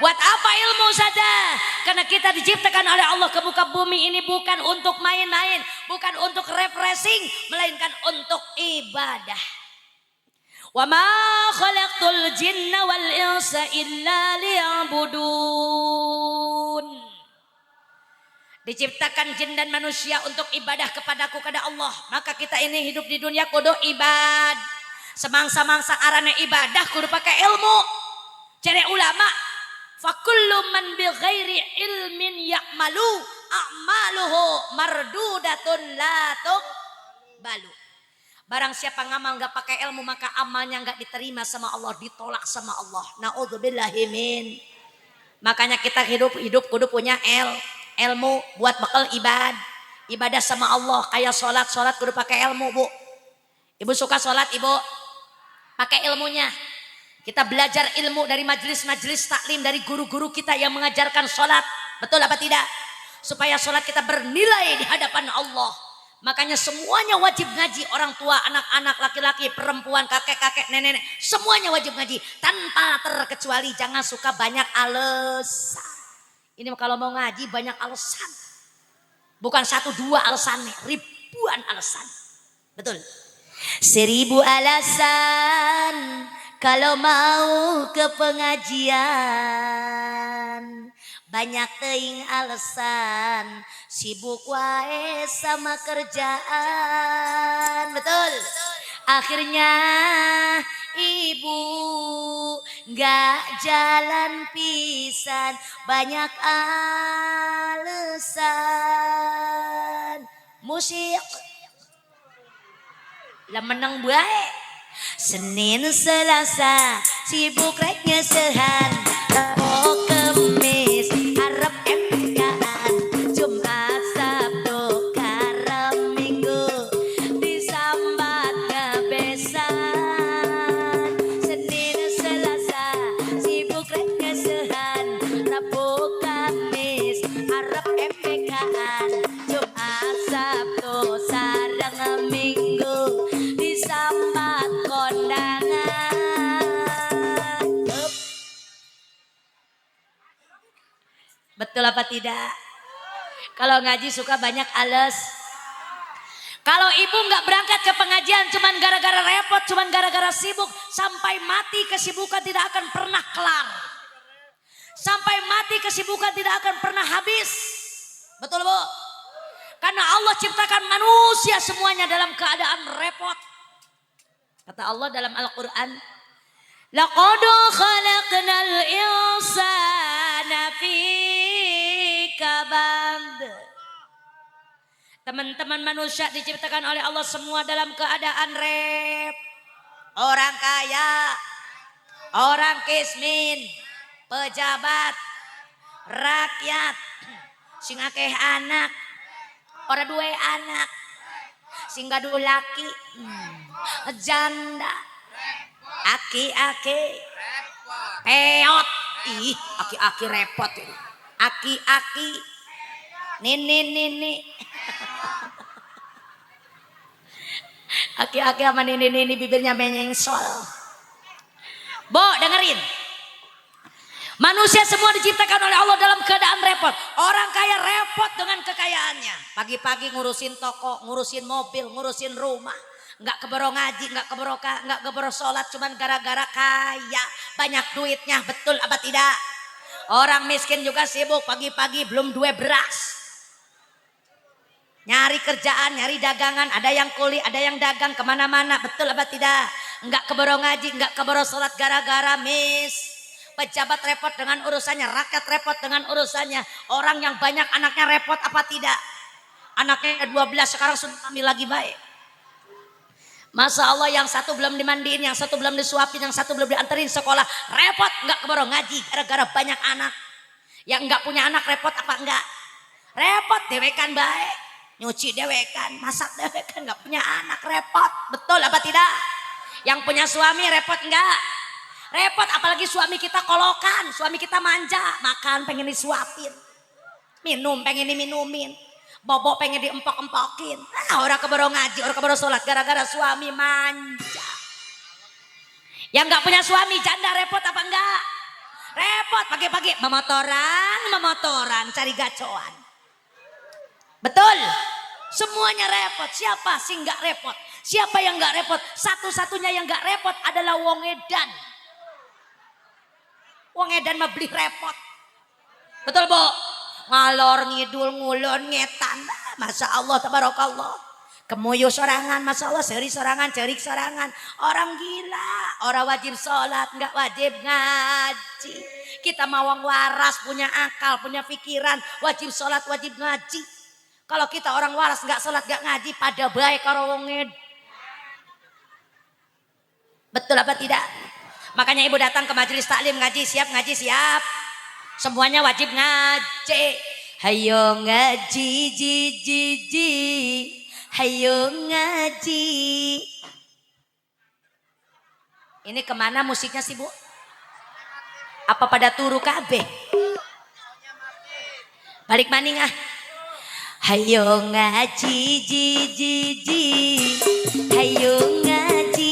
Buat apa ilmu saja? Karena kita diciptakan oleh Allah ke muka bumi ini bukan untuk main-main, bukan untuk refreshing, melainkan untuk ibadah. Wa ma khalaqtul jinna wal insa illa liya'budun. Diciptakan jin dan manusia untuk ibadah kepadaku kepada Allah. Maka kita ini hidup di dunia kudu ibad. Semangsa-mangsa arane ibadah kudu pakai ilmu. Cari ulama. Fakullu man bi ghairi ilmin ya'malu a'maluhu mardudatun la tuqbalu. Barang siapa ngamal gak pakai ilmu maka amalnya gak diterima sama Allah, ditolak sama Allah. Na'udzubillahi min. Makanya kita hidup kudu punya ilmu buat bakal ibadah sama Allah. Kayak sholat kudu pakai ilmu, Bu. Ibu suka sholat, Ibu? Pakai ilmunya. Kita belajar ilmu dari majelis-majelis taklim, dari guru-guru kita yang mengajarkan sholat. Betul apa tidak? Supaya sholat kita bernilai di hadapan Allah. Makanya semuanya wajib ngaji. Orang tua, anak-anak, laki-laki, perempuan, kakek-kakek, nenek-nenek. Semuanya wajib ngaji. Tanpa terkecuali. Jangan suka banyak alasan. Ini kalau mau ngaji banyak alasan. Bukan 1-2 alasannya. Ribuan alasan. Betul. 1000 alasan. Kalau mau ke pengajian, banyak teuing alasan, sibuk wae sama kerjaan. Betul. Akhirnya ibu gak jalan pisan, banyak alasan. Musik lah menang bae. Senin Selasa sibuk rek nyesehan, Rabu Kemis arep MTK-an, Jumat Sabtu karep Minggu disambat ngebesan. Senin Selasa sibuk rek nyesehan, Rabu Kemis arep MTK-an, Jumat Sabtu sareng Minggu disambat kondangan. Betul apa tidak? Kalau ngaji suka banyak alas. Kalau ibu nggak berangkat ke pengajian cuman gara-gara repot, cuman gara-gara sibuk, sampai mati kesibukan tidak akan pernah kelar. Sampai mati kesibukan tidak akan pernah habis. Betul, Bu? Karena Allah ciptakan manusia semuanya dalam keadaan repot. Kata Allah dalam Al-Quran, laqad khalaqnal insana fi kabad. Teman-teman manusia diciptakan oleh Allah semua dalam keadaan Orang kaya, orang kismin, pejabat, rakyat, sing akeh anak, orang dua anak, sing gaduh laki, janda, aki-aki, peot, ih aki-aki repot ini, aki-aki, nini, aki-aki sama nini bibirnya menyengsol. Bo, dengerin. Manusia semua diciptakan oleh Allah dalam keadaan repot. Orang kaya repot dengan kekayaannya. Pagi-pagi ngurusin toko, ngurusin mobil, ngurusin rumah. nggak keboro ngaji, nggak keboro sholat, cuman gara-gara kaya, banyak duitnya, betul apa tidak? Orang miskin juga sibuk pagi-pagi belum duwe beras, nyari kerjaan, nyari dagangan, ada yang kuli, ada yang dagang kemana-mana, betul apa tidak? Nggak keboro ngaji, nggak keboro sholat gara-gara pejabat repot dengan urusannya, rakyat repot dengan urusannya, orang yang banyak anaknya repot apa tidak? Anaknya 12 sekarang sudah hamil lagi baik. Masya Allah, yang satu belum dimandiin, yang satu belum disuapin, yang satu belum dianterin sekolah, repot nggak keboro ngaji gara-gara banyak anak. Yang nggak punya anak repot apa enggak? Repot dewekan baik, nyuci dewekan, masak dewekan, nggak punya anak repot, betul apa tidak? Yang punya suami repot enggak? Repot, apalagi suami kita kolokan, suami kita manja, makan pengen disuapin, minum pengen diminumin, bobok pengen diempok-empokin. Nah, orang keboro ngaji, orang keboro sholat gara-gara suami manja. Yang nggak punya suami janda repot apa enggak? Repot, pagi-pagi memotoran cari gacoan. Betul, semuanya repot. Siapa sih nggak repot? Siapa yang nggak repot? Satu-satunya yang nggak repot adalah wong edan. Wong edan mah beli repot. Betul Bu? Ngalor ngidul ngulon ngetan, masya Allah tabarakallah, kemuyu sorangan, masya Allah, seri sorangan, cerik sorangan, orang gila, orang wajib sholat nggak wajib ngaji. Kita mawang waras, punya akal, punya pikiran, wajib sholat, wajib ngaji. Kalau kita orang waras nggak sholat nggak ngaji, pada baik karo wong ed. Betul apa tidak? Makanya ibu datang ke majelis taklim ngaji siap, ngaji siap. Semuanya wajib ngaji. Hayo ngaji, ji. Hayo ngaji. Ini kemana musiknya sih Bu? Apa pada turu kabeh? Balik maning ah. Hayo ngaji, ji. Hayo ngaji.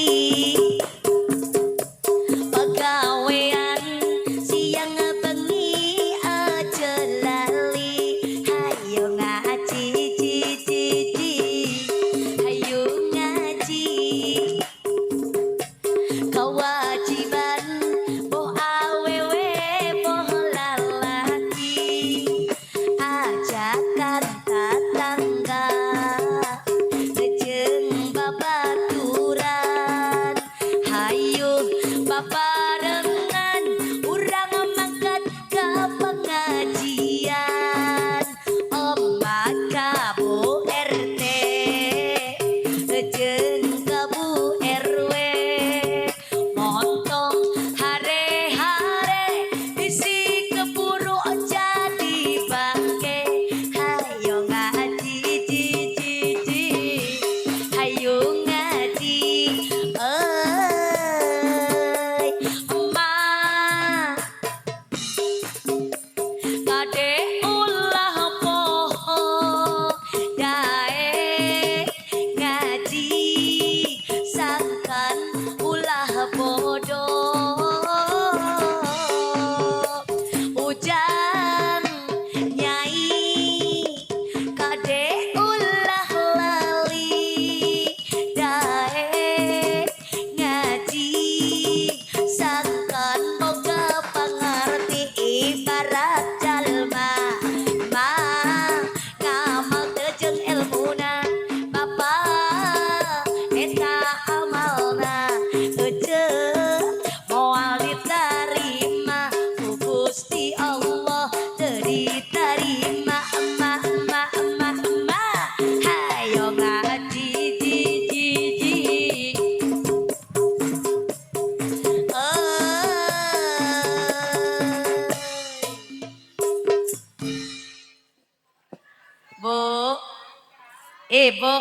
Bu,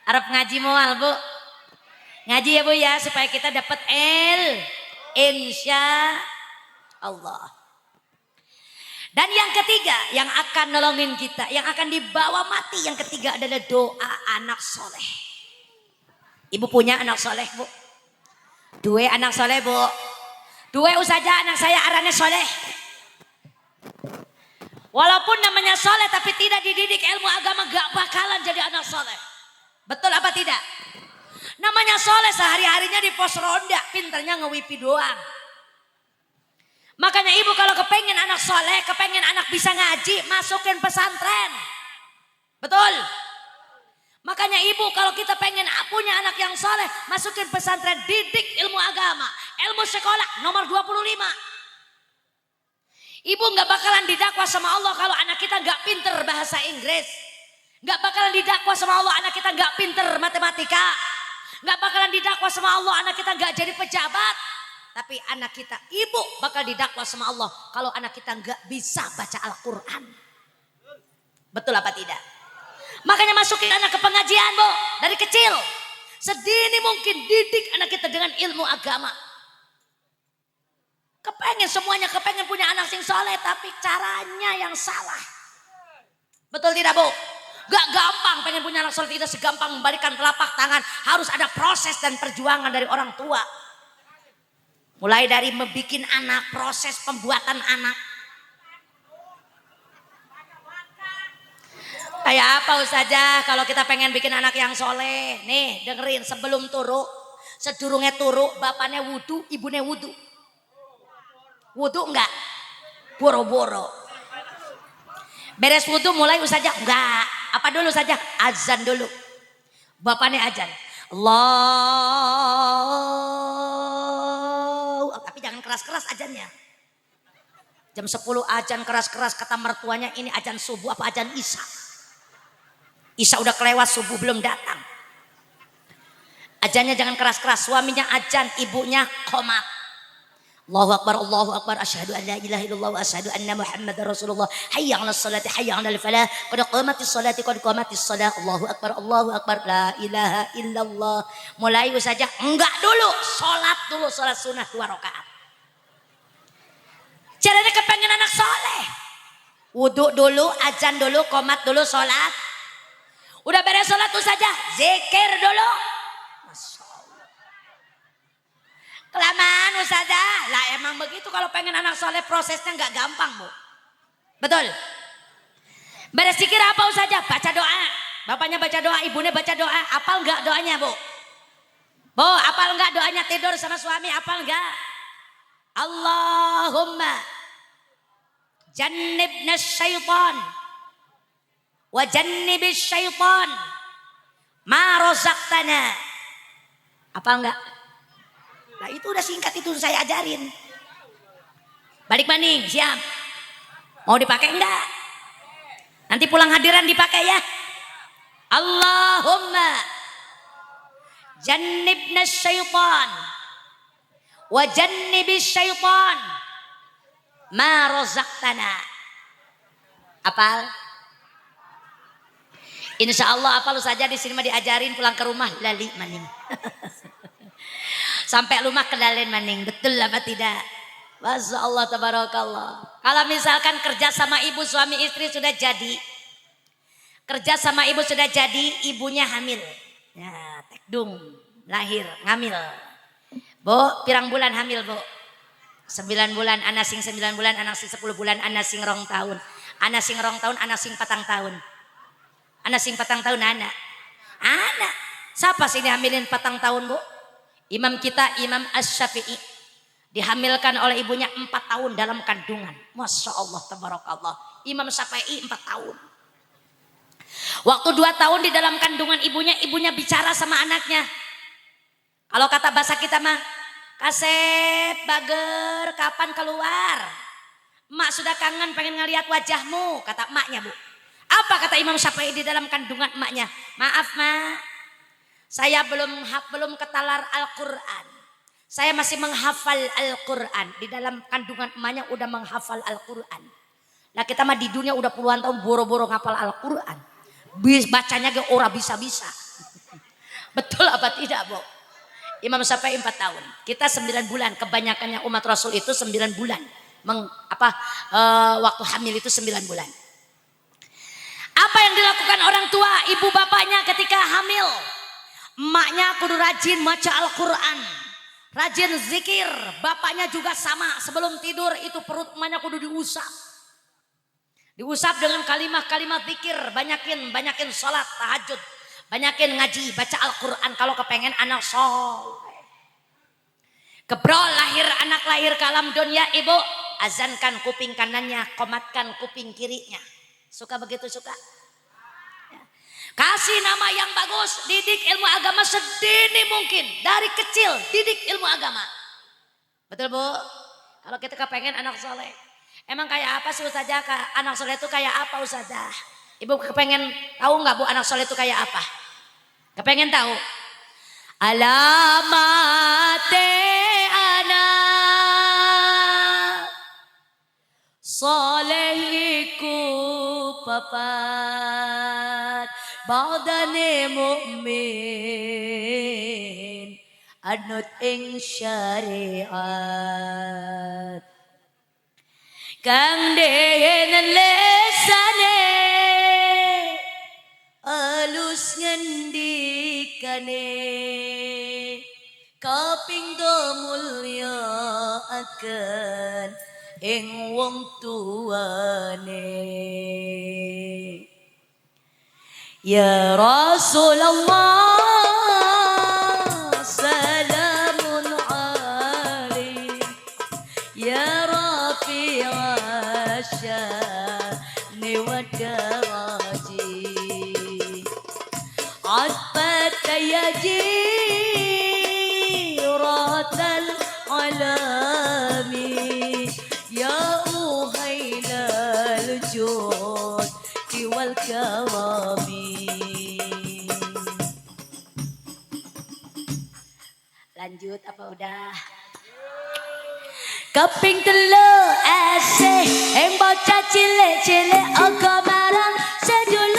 Arab ngaji moal Bu, ngaji ya Bu ya supaya kita dapat insya Allah. Dan yang ketiga yang akan nolongin kita, yang akan dibawa mati, yang ketiga adalah doa anak soleh. Ibu punya anak soleh Bu? Dua anak soleh Bu? Dua usaha anak saya arane soleh. Walaupun namanya soleh tapi tidak dididik ilmu agama gak bakalan jadi anak soleh. Betul apa tidak? Namanya soleh sehari-harinya di pos ronda, pinternya ngewipi doang. Makanya ibu kalau kepengen anak soleh, kepengen anak bisa ngaji, masukin pesantren. Betul? Makanya ibu kalau kita pengen punya anak yang soleh, masukin pesantren, didik ilmu agama, ilmu sekolah nomor 25. Ibu gak bakalan didakwa sama Allah kalau anak kita gak pinter bahasa Inggris. Gak bakalan didakwa sama Allah anak kita gak pinter matematika. Gak bakalan didakwa sama Allah anak kita gak jadi pejabat. Tapi anak kita, ibu bakal didakwa sama Allah kalau anak kita gak bisa baca Al-Quran. Betul apa tidak? Makanya masukin anak ke pengajian, Bu, dari kecil. Sedini mungkin didik anak kita dengan ilmu agama. Kepengen semuanya, kepengen punya anak sing soleh, tapi caranya yang salah. Betul tidak, Bu? Gak gampang pengen punya anak soleh, tidak segampang membalikan telapak tangan. Harus ada proses dan perjuangan dari orang tua. Mulai dari membikin anak, proses pembuatan anak. Kayak apa Ustazah kalau kita pengen bikin anak yang soleh? Nih dengerin, sebelum turu, sedurungnya turu, bapaknya wudu, ibunya wudu. Wudu enggak? Boro-boro. Beres wudu mulai Ustazah? Enggak. Apa dulu Ustazah? Azan dulu. Bapaknya azan. Allah. Tapi jangan keras-keras azannya. Jam 10 azan keras-keras, kata mertuanya ini azan subuh apa azan isya? Isya udah kelewat, subuh belum datang. Azannya jangan keras-keras, suaminya azan, ibunya qomat. Allahu Akbar, asyhadu an la ilaha illallah wa asyhadu anna Muhammadar Rasulullah. Hayya 'alas salati, hayya 'alal falah. Qad qamatis salati, qad qamatis salah. Allahu Akbar, la ilaha illallah. Mulai saja enggak dulu, salat sunnah 2 rakaat. Caranya kepengen anak soleh. Wudu dulu, azan dulu, qomat dulu, salat. Udah beres sholat tuh saja, zikir dulu. Masya Allah. Kelamaan Ustazah. Lah emang begitu kalau pengen anak soleh prosesnya nggak gampang, Bu. Betul. Beres zikir apa Ustazah? Baca doa. Bapaknya baca doa, ibunya baca doa. Apal nggak doanya, Bu? Bu, apal nggak doanya tidur sama suami? Apal nggak? Allahumma jannibna syaitan wa jannibis syaitan ma razaqtana. Apa enggak? Nah itu udah singkat, itu saya ajarin. Balik maning, siap? Mau dipakai enggak? Nanti pulang hadiran dipakai ya. Allahumma jannibna syaitan wa jannibis syaitan ma razaqtana. Apal? Insya Allah apa lu saja di sini mah diajarin, pulang ke rumah lali maning. Sampai rumah kedalen maning, betul apa tidak? Masya Allah tabarakallah. Kalau misalkan kerja sama ibu suami istri sudah jadi, kerja sama ibu sudah jadi, ibunya hamil, ya tekdung lahir ngamil. Bu, pirang bulan hamil Bu? 9 bulan, anak sing 9 bulan, anak sing 10 bulan, anak sing 2 tahun, anak sing 2 tahun, anak sing 4 tahun. Anak sing 4 tahun anak. Siapa sih dihamilin 4 tahun, Bu? Imam kita Imam Asy-Syafi'i dihamilkan oleh ibunya 4 tahun dalam kandungan. Masya Allah tabarakallah. Imam Syafi'i 4 tahun. Waktu 2 tahun di dalam kandungan ibunya bicara sama anaknya. Kalau kata bahasa kita mah, Kasep, bager, kapan keluar? Emak sudah kangen pengen ngeliat wajahmu, kata emaknya, Bu. Apa kata Imam Syafi'i di dalam kandungan emaknya? Maaf Mak, saya belum ketalar Al-Quran. Saya masih menghafal Al-Quran. Di dalam kandungan emaknya udah menghafal Al-Quran. Nah kita mah di dunia udah puluhan tahun boro-boro ngapal Al-Quran. Bacanya ke ora bisa-bisa. Betul apa tidak, Bu? Imam Syafi'i 4 tahun. Kita 9 bulan. Kebanyakannya umat Rasul itu 9 bulan. Waktu hamil itu 9 bulan. Apa yang dilakukan orang tua, ibu bapaknya ketika hamil? Emaknya kudu rajin baca Al-Quran, rajin zikir. Bapaknya juga sama, sebelum tidur itu perut emaknya kudu diusap. Diusap dengan kalimat-kalimat zikir, banyakin sholat tahajud. Banyakin ngaji, baca Al-Quran kalau kepengen anak soleh. Kebrol lahir ke alam dunia, ibu azankan kuping kanannya, komatkan kuping kirinya. Suka begitu suka? Ya. Kasih nama yang bagus, didik ilmu agama sedini mungkin. Dari kecil didik ilmu agama. Betul bu? Kalau kita kepengen anak soleh. Emang kayak apa sih Ustazah? Anak soleh itu kayak apa Ustazah? Ibu kepengen tahu nggak bu anak soleh itu kayak apa? Kepengen tahu? Alamate anak solehiku papat badane mukmin anut ing syariat kang denen lesane alus ngendikane kapingdo mulya akan ing wong tuane ya Rasulullah salamun alaik ya rafi'a sya'ni wa daraji عطفت يجيرة العلام يا أهيل الجود والكرم lanjut apa udah keping telu asih yang bocah cilik-cilik ogo marang sedulur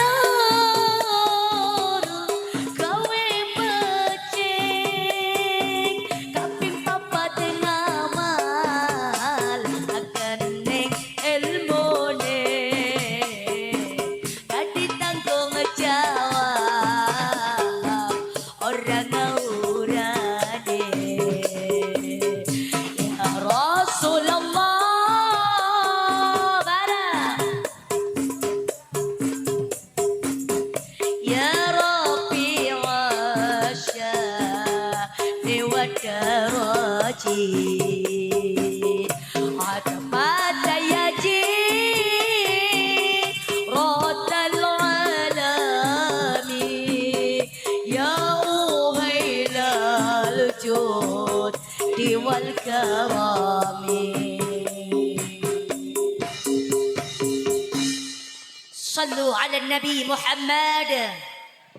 Sallu ala Nabi Muhammad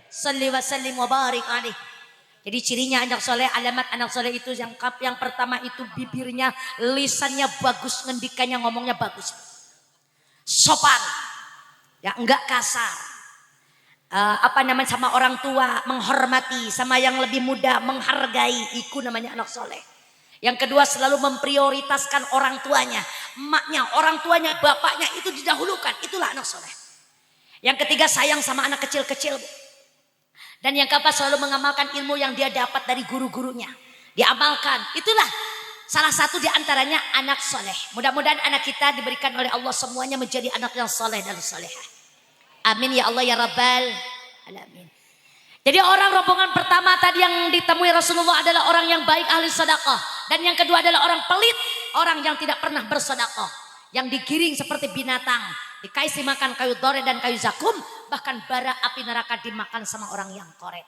salli wa sallim wa barik alaih. Jadi cirinya anak soleh, alamat anak soleh itu yang pertama itu bibirnya, lisannya bagus, ngendikannya ngomongnya bagus, sopan, ya enggak kasar, sama orang tua menghormati, sama yang lebih muda menghargai, itu namanya anak soleh. Yang kedua selalu memprioritaskan orang tuanya, emaknya, orang tuanya, bapaknya itu didahulukan, itulah anak soleh. Yang ketiga sayang sama anak kecil-kecil. Dan yang keempat selalu mengamalkan ilmu yang dia dapat dari guru-gurunya. Diamalkan. Itulah salah satu diantaranya anak soleh. Mudah-mudahan anak kita diberikan oleh Allah semuanya menjadi anak yang soleh dan solehah. Amin ya Allah ya Rabbal Alamin. Jadi orang rombongan pertama tadi yang ditemui Rasulullah adalah orang yang baik ahli sedekah. Dan yang kedua adalah orang pelit. Orang yang tidak pernah bersedekah. Yang digiring seperti binatang. Dikasih makan kayu dore dan kayu zakum, bahkan bara api neraka dimakan sama orang yang korek.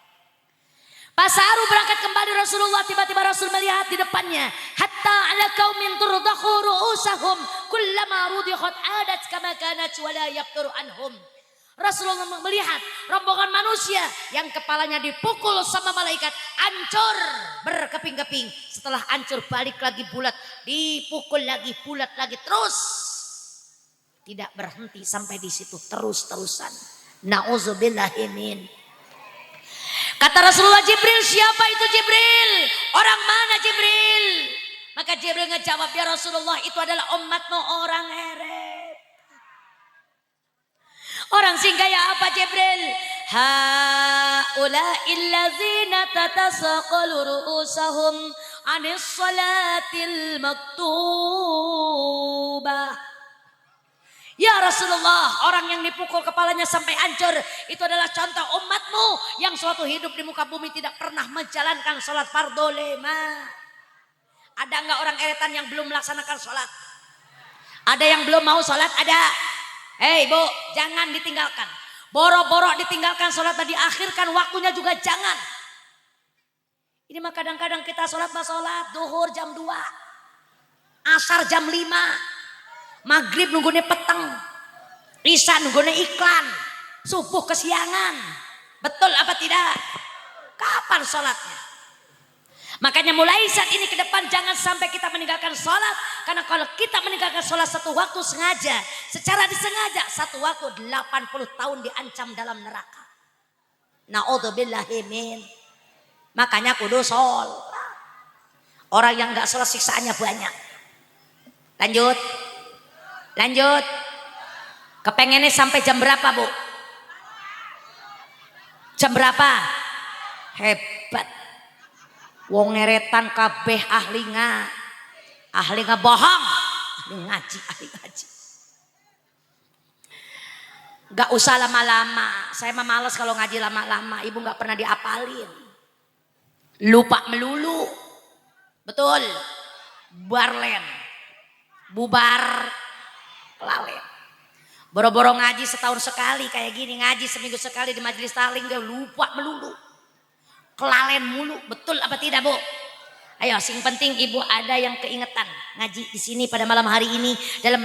Pas Saru berangkat kembali Rasulullah, tiba-tiba Rasul melihat di depannya, hatta ala qaumin turdakhu ru'usahum kullama rudikhat adat kama kanat wala yaqturu anhum. Rasulullah melihat rombongan manusia yang kepalanya dipukul sama malaikat, hancur berkeping-keping. Setelah hancur balik lagi bulat, dipukul lagi bulat lagi, terus tidak berhenti sampai di situ, terus-terusan. Nauzubillahi min. Kata Rasulullah, Jibril, siapa itu Jibril? Orang mana Jibril? Maka Jibril ngejawab, ya Rasulullah, itu adalah umatmu orang heret. Orang sing kayak apa Jibril? Haula'il ladzina tatasaqalu ru'usahum 'anis salatil maktubah. Ya Rasulullah, orang yang dipukul kepalanya sampai hancur itu adalah contoh umatmu yang suatu hidup di muka bumi tidak pernah menjalankan sholat fardhu lima. Ada nggak orang eretan yang belum melaksanakan sholat? Ada yang belum mau sholat? Ada. Hei bu, jangan ditinggalkan. Boro-boro ditinggalkan sholat dan diakhirkan waktunya juga jangan. Ini mah kadang-kadang kita sholat duhur jam 2, asar jam 5, maghrib nunggunya peteng, isya nunggunya iklan, subuh kesiangan. Betul apa tidak? Kapan sholatnya? Makanya mulai saat ini ke depan jangan sampai kita meninggalkan sholat. Karena kalau kita meninggalkan sholat satu waktu sengaja, secara disengaja, satu waktu 80 tahun diancam dalam neraka. Na'udzubillahi min. Makanya kudu sholat. Orang yang gak sholat siksaannya banyak. Lanjut. Lanjut. Kepengennya sampai jam berapa bu? Jam berapa? Hebat. Wong ngeretan kabeh ahli bohong, ahli ngaji. Gak usah lama-lama, saya mah males kalau ngaji lama-lama, ibu gak pernah diapalin. Lupa melulu, betul, barlen, bubar, lalen. Boro-boro ngaji setahun sekali kayak gini, ngaji seminggu sekali di majelis taklim gak lupa melulu. Kelalen mulu, betul apa tidak bu? Ayo, sing penting ibu ada yang keingetan ngaji di sini pada malam hari ini dalam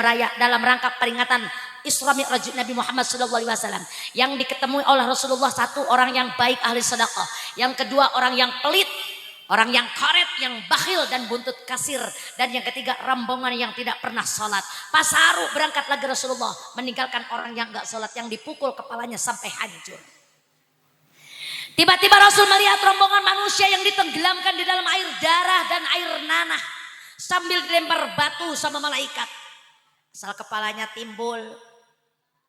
rangka peringatan Isra Mi'raj Nabi Muhammad SAW yang diketemui oleh Rasulullah. Satu, orang yang baik ahli sedekah. Yang kedua, orang yang pelit, orang yang karet, yang bakhil dan buntut kasir. Dan yang ketiga, rombongan yang tidak pernah sholat. Pasaru berangkat lagi Rasulullah meninggalkan orang yang gak sholat, yang dipukul kepalanya sampai hancur. Tiba-tiba Rasul melihat rombongan manusia yang ditenggelamkan di dalam air darah dan air nanah sambil dilempar batu sama malaikat. Asal kepalanya timbul,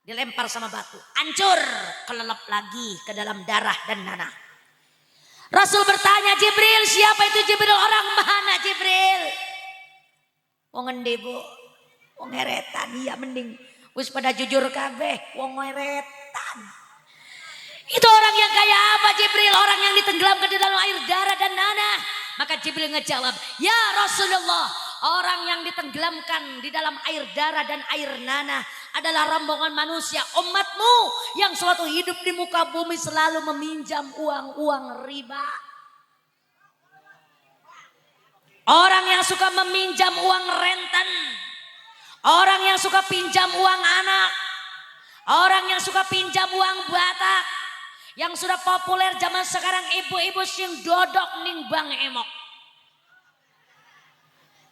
dilempar sama batu, hancur, kelelep lagi ke dalam darah dan nanah. Rasul bertanya, Jibril, siapa itu Jibril? Orang mana Jibril? Wong endi bu? Wong eretan, iya mending wis pada jujur kabeh, wong eretan. Itu orang yang kayak apa Jibril? Orang yang ditenggelamkan di dalam air darah dan nanah. Maka Jibril ngejawab, ya Rasulullah, orang yang ditenggelamkan di dalam air darah dan air nanah adalah rombongan manusia umatmu yang suatu hidup di muka bumi selalu meminjam uang riba. Orang yang suka meminjam uang renten, orang yang suka pinjam uang anak, orang yang suka pinjam uang batak. Yang sudah populer zaman sekarang ibu-ibu sing dodok ning bang emok.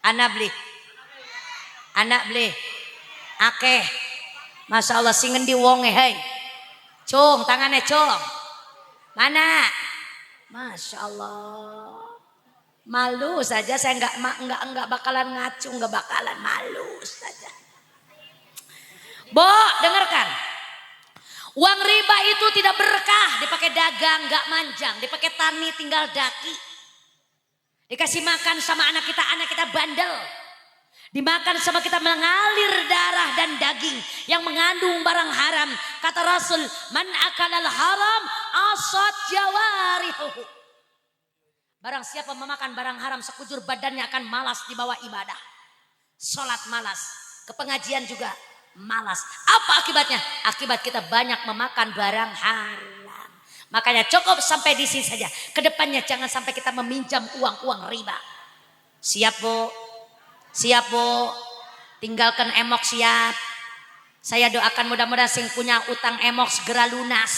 Anak beli. Akeh. Masya Allah sing ngendi wonge hei. Cung tangannya cung. Mana? Masya Allah. Malu saja saya enggak bakalan ngacu, enggak bakalan malu saja. Bo, dengarkan. Uang riba itu tidak berkah, dipakai dagang gak manjang, dipakai tani tinggal daki. Dikasih makan sama anak kita bandel. Dimakan sama kita mengalir darah dan daging yang mengandung barang haram. Kata Rasul, man akalal haram asad jawarihuhu. Barang siapa memakan barang haram sekujur badannya akan malas di bawah ibadah. Sholat malas, ke pengajian juga malas. Apa akibatnya? Akibat kita banyak memakan barang haram. Makanya cukup sampai di sini saja. Kedepannya jangan sampai kita meminjam uang riba. Siap bu? Siap bu? Tinggalkan emok siap. Saya doakan mudah-mudahan sing punya utang emok segera lunas.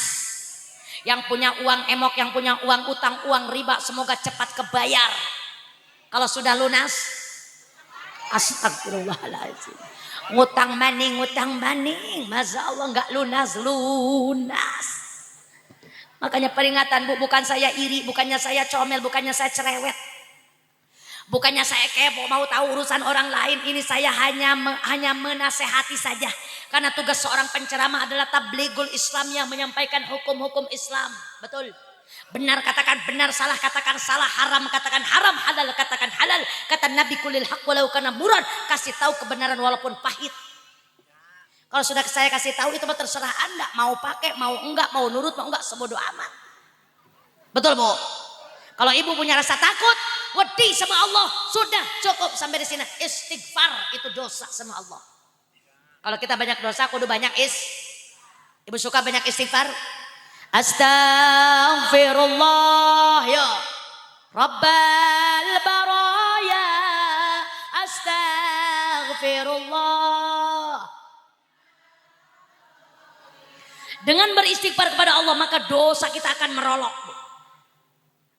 Yang punya uang emok, yang punya uang utang, uang riba semoga cepat kebayar. Kalau sudah lunas, astagfirullahaladzim. Ngutang maning, Masya Allah nggak lunas. Makanya peringatan bu, bukan saya iri, bukannya saya comel, bukannya saya cerewet, bukannya saya kepo mau tahu urusan orang lain. Ini saya hanya menasehati saja. Karena tugas seorang penceramah adalah tabligul Islam, yang menyampaikan hukum-hukum Islam. Betul. Benar katakan benar, salah katakan salah, haram katakan haram, halal katakan halal. Kata Nabi kulil haq walau kana murad, kasih tahu kebenaran walaupun pahit. Kalau sudah saya kasih tahu itu mah terserah Anda, mau pakai, mau enggak, mau nurut, mau enggak, sebodoh amat. Betul Bu? Kalau ibu punya rasa takut, wedi sama Allah, sudah cukup sampai di sini. Istighfar itu dosa sama Allah. Kalau kita banyak dosa, kudu banyak Ibu suka banyak istighfar? Astaghfirullah ya Rabbal baraya. Astaghfirullah. Dengan beristighfar kepada Allah maka dosa kita akan merolok.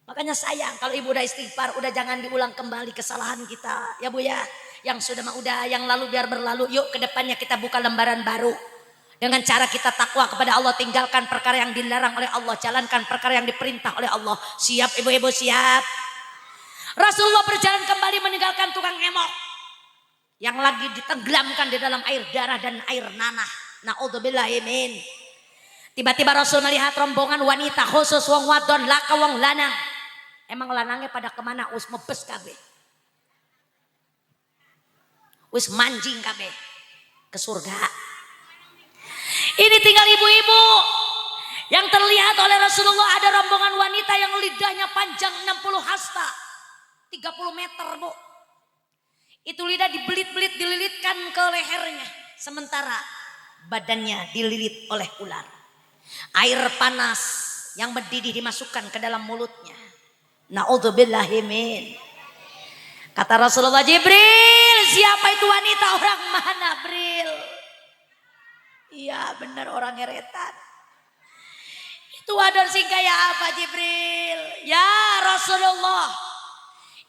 Makanya sayang kalau ibu udah istighfar, udah jangan diulang kembali kesalahan kita. Ya Bu ya, yang sudah mah udah, yang lalu biar berlalu. Yuk ke depannya kita buka lembaran baru. Dengan cara kita takwa kepada Allah, tinggalkan perkara yang dilarang oleh Allah, jalankan perkara yang diperintah oleh Allah. Siap ibu-ibu, siap? Rasulullah berjalan kembali meninggalkan tukang emok yang lagi ditenggelamkan di dalam air darah dan air nanah. Na'udzubillahi min. Tiba-tiba Rasul melihat rombongan wanita, khusus wong wadon, laka wong lanang. Emang lanangnya pada kemana? Us mebes kabeh. Us manjing kabeh ke surga. Ini tinggal ibu-ibu. Yang terlihat oleh Rasulullah ada rombongan wanita yang lidahnya panjang 60 hasta. 30 meter Bu. Itu lidah dibelit-belit, dililitkan ke lehernya. Sementara badannya dililit oleh ular. Air panas yang mendidih dimasukkan ke dalam mulutnya. Na'udzubillahi min. Kata Rasulullah, Jibril, siapa itu wanita, orang mana Bril? Iya benar, orang heretan. Itu wadon sing kayak apa Jibril? Ya Rasulullah,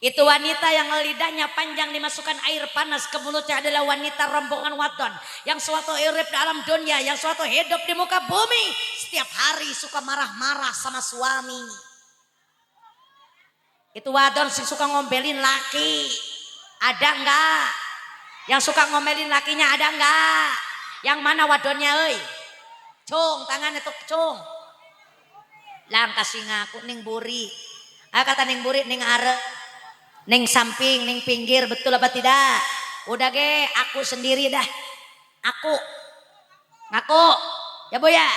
itu wanita yang lidahnya panjang dimasukkan air panas ke mulutnya adalah wanita rombongan wadon yang suatu hidup dalam dunia, yang suatu hidup di muka bumi, setiap hari suka marah-marah sama suami. Itu wadon sing suka ngomelin laki. Ada enggak? Yang suka ngomelin lakinya ada enggak? Yang mana wadonnya euy? Cung, tangannya tuh cung. Lang kasih ngaku ning buri. Kata ning buri ning are. Ning samping, ning pinggir, betul apa tidak? Udah ge, aku sendiri dah. Aku. Ngaku. Ya Bu ya.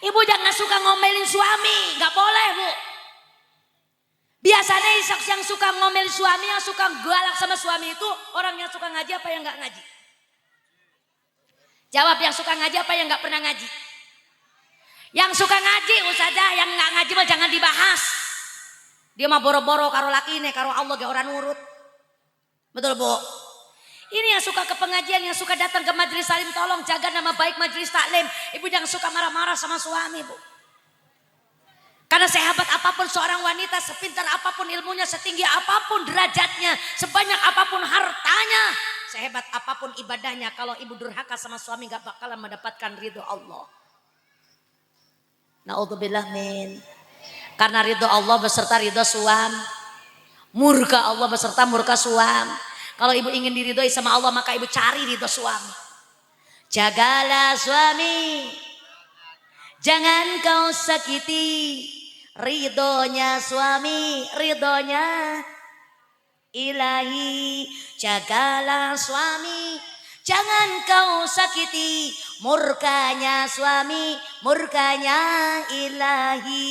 Ibu jangan suka ngomelin suami, nggak boleh Bu. Biasanya yang suka ngomelin suami, yang suka galak sama suami itu orang yang suka ngaji apa yang nggak ngaji? Jawab, yang suka ngaji apa yang nggak pernah ngaji? Yang suka ngaji ustazah, yang nggak ngaji mah jangan dibahas. Dia mah boro-boro karo lakine, karo Allah ge orang nurut. Betul Bu? Ini yang suka ke pengajian, yang suka datang ke majelis taklim, tolong jaga nama baik majelis taklim. Ibu jangan suka marah-marah sama suami Bu. Karena sehebat apapun seorang wanita, sepintar apapun ilmunya, setinggi apapun derajatnya, sebanyak apapun hartanya, sehebat apapun ibadahnya, kalau ibu durhaka sama suami gak bakalan mendapatkan ridho Allah. Na'udzubillah min. Karena ridho Allah beserta ridho suam, murka Allah beserta murka suam. Kalau ibu ingin diridhoi sama Allah, maka ibu cari ridho suami. Jagalah suami, jangan kau sakiti. Ridhonya suami, ridhonya ilahi. Jagalah suami, jangan kau sakiti. Murkanya suami, murkanya ilahi.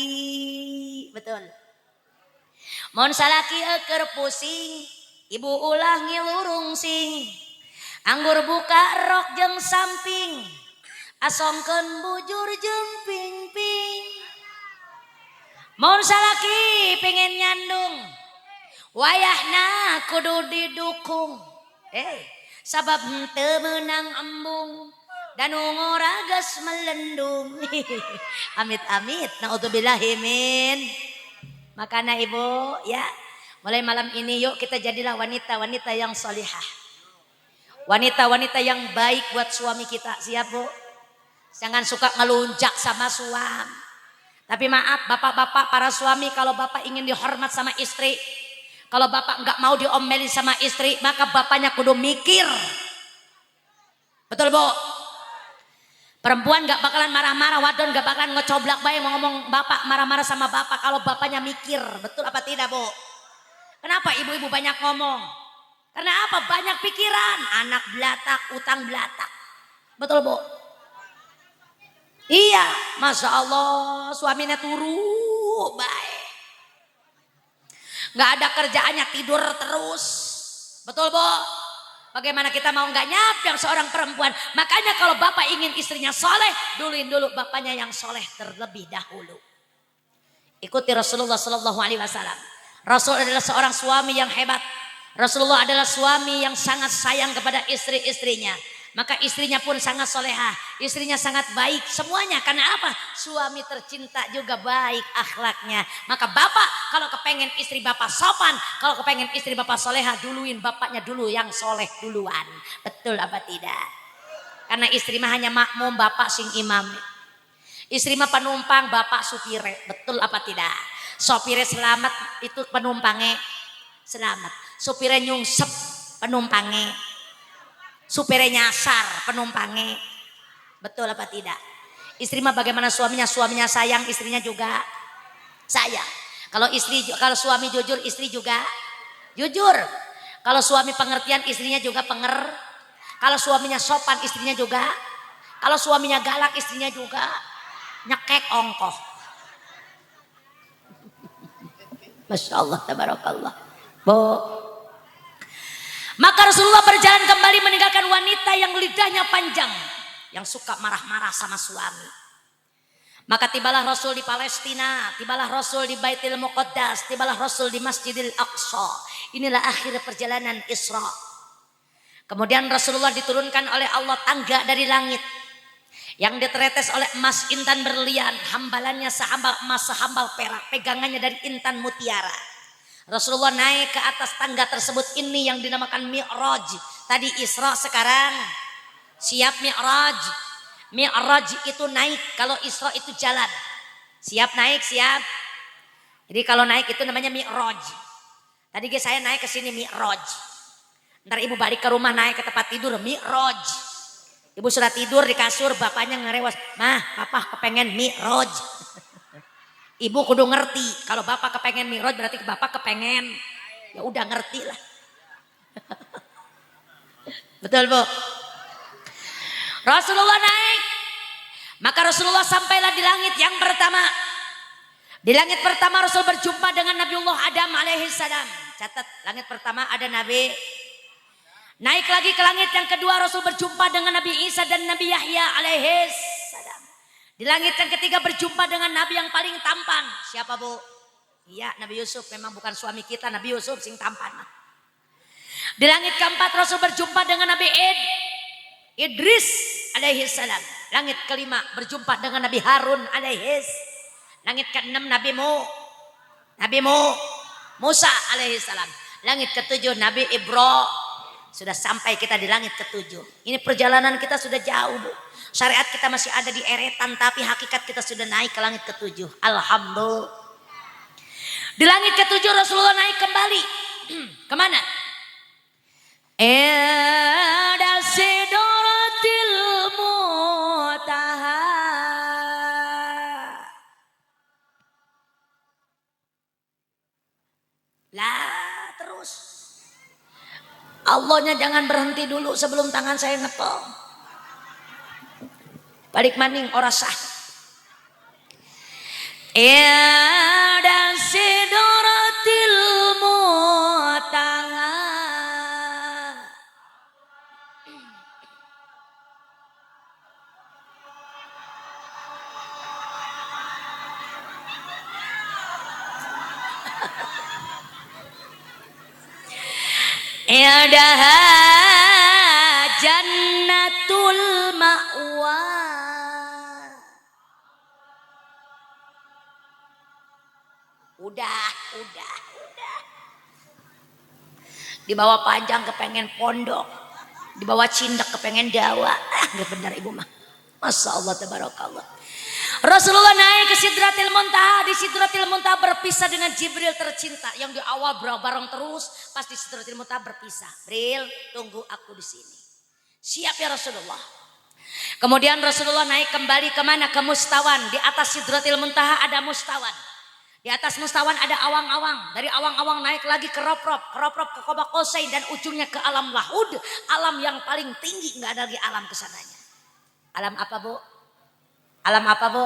Betul. Mon salaki eker pusing, ibu ulah ngilurung sing. Anggur buka rok jeung samping, asongkeun bujur jeung ping-ping. Mon salaki pengen nyandung, wayahna kudu didukung. Sabab henteu meunang embung dan ngoragas melendung. Amit-amit, naudzubillahi min. Makanya ibu ya, mulai malam ini yuk kita jadilah wanita-wanita yang solihah. Wanita-wanita yang baik buat suami kita. Siap Bu? Jangan suka ngelunjak sama suami. Tapi maaf bapak-bapak para suami, kalau bapak ingin dihormat sama istri, kalau bapak nggak mau diomelin sama istri, maka bapaknya kudu mikir. Betul Bu? Perempuan nggak bakalan marah-marah, wadon nggak bakalan ngecoblak bayi mau ngomong bapak marah-marah sama bapak kalau bapaknya mikir. Betul apa tidak Bu? Kenapa ibu-ibu banyak ngomong? Karena apa? Banyak pikiran. Anak belatak, utang belatak. Betul Bu? Iya, Masya Allah suaminya turu baik. Gak ada kerjaannya tidur terus. Betul Bu? Bagaimana kita mau gak nyapyang seorang perempuan. Makanya kalau bapak ingin istrinya soleh, duluin dulu bapaknya yang soleh terlebih dahulu. Ikuti Rasulullah SAW. Rasul adalah seorang suami yang hebat. Rasulullah adalah suami yang sangat sayang kepada istri-istrinya. Maka istrinya pun sangat solehah, istrinya sangat baik semuanya. Karena apa? Suami tercinta juga baik akhlaknya. Maka bapak kalau kepengen istri bapak sopan, kalau kepengen istri bapak solehah, duluin bapaknya dulu yang soleh duluan. Betul apa tidak? Karena istri mah hanya makmum, bapak sing imam. Istri mah penumpang, bapak supire. Betul apa tidak? Sopire selamat, itu penumpangnya selamat. Supire nyungsep, penumpangnya. Supirnya nyasar, penumpangnya. Betul apa tidak? Istri mah bagaimana suaminya? Suaminya sayang, istrinya juga sayang. Kalau suami jujur, istri juga jujur. Kalau suami pengertian, istrinya juga Kalau suaminya sopan, istrinya juga. Kalau suaminya galak, istrinya juga nyekek ongkoh. Masya Allah, tabarakallah. Maka Rasulullah berjalan kembali meninggalkan wanita yang lidahnya panjang, yang suka marah-marah sama suami. Maka tibalah Rasul di Palestina, tibalah Rasul di Baitul Muqaddas, tibalah Rasul di Masjidil Aqsa. Inilah akhir perjalanan Isra. Kemudian Rasulullah diturunkan oleh Allah tangga dari langit yang diteretes oleh emas intan berlian, hambalannya sehambal emas sehambal perak, pegangannya dari intan mutiara. Rasulullah naik ke atas tangga tersebut, ini yang dinamakan Mi'raj. Tadi Isra, sekarang siap Mi'raj. Mi'raj itu naik, kalau Isra itu jalan. Siap naik, siap. Jadi kalau naik itu namanya Mi'raj. Tadi saya naik ke sini Mi'raj. Ntar ibu balik ke rumah naik ke tempat tidur Mi'raj. Ibu sudah tidur di kasur, bapaknya ngerewas, "Mah, papa kepengen Mi'raj." Ibu kudu ngerti, kalau bapak kepengen Mi'raj berarti bapak kepengen. Ya udah ngerti lah. Betul Bu? Rasulullah naik. Maka Rasulullah sampailah di langit yang pertama. Di langit pertama Rasul berjumpa dengan Nabiullah Adam alaihissalam. Catat, langit pertama ada Nabi. Naik lagi ke langit yang kedua Rasul berjumpa dengan Nabi Isa dan Nabi Yahya alaihissalam. Di langit yang ketiga berjumpa dengan Nabi yang paling tampan. Siapa Bu? Iya, Nabi Yusuf. Memang bukan suami kita, Nabi Yusuf sing tampan. Di langit keempat Rasul berjumpa dengan Nabi Idris alaihissalam. Langit kelima berjumpa dengan Nabi Harun alaihissalam. Langit keenam Nabi Musa alaihissalam. Langit ketujuh Nabi Ibrahim. Sudah sampai kita di langit ketujuh. Ini perjalanan kita sudah jauh Bu. Syariat kita masih ada di eretan, tapi hakikat kita sudah naik ke langit ketujuh. Alhamdulillah. Di langit ketujuh Rasulullah naik kembali. Kemana? Ila sidratil muntaha. Lah terus. Allahnya jangan berhenti dulu sebelum tangan saya ngetong. Balik maning ora sah. Ila sidratil muntaha. Indaha jannatul ma'wa. Udah. Di bawah panjang kepengen pondok, di bawah cindak kepengen dawa. Nggak benar ibu mah. Masya Allah tabarakallah. Rasulullah naik ke Sidratil Muntaha. Di Sidratil Muntaha berpisah dengan Jibril tercinta yang di awal bareng terus, pas di Sidratil Muntaha berpisah. Jibril, tunggu aku di sini. Siap ya Rasulullah. Kemudian Rasulullah naik kembali kemana? Ke Mustawan. Di atas Sidratil Muntaha ada Mustawan. Di atas Mustawan ada awang-awang. Dari awang-awang naik lagi ke Roprop ke Qoba Qosain dan ujungnya ke alam Lahud, alam yang paling tinggi, nggak ada lagi alam kesananya. Alam apa Bu? Alam apa Bu?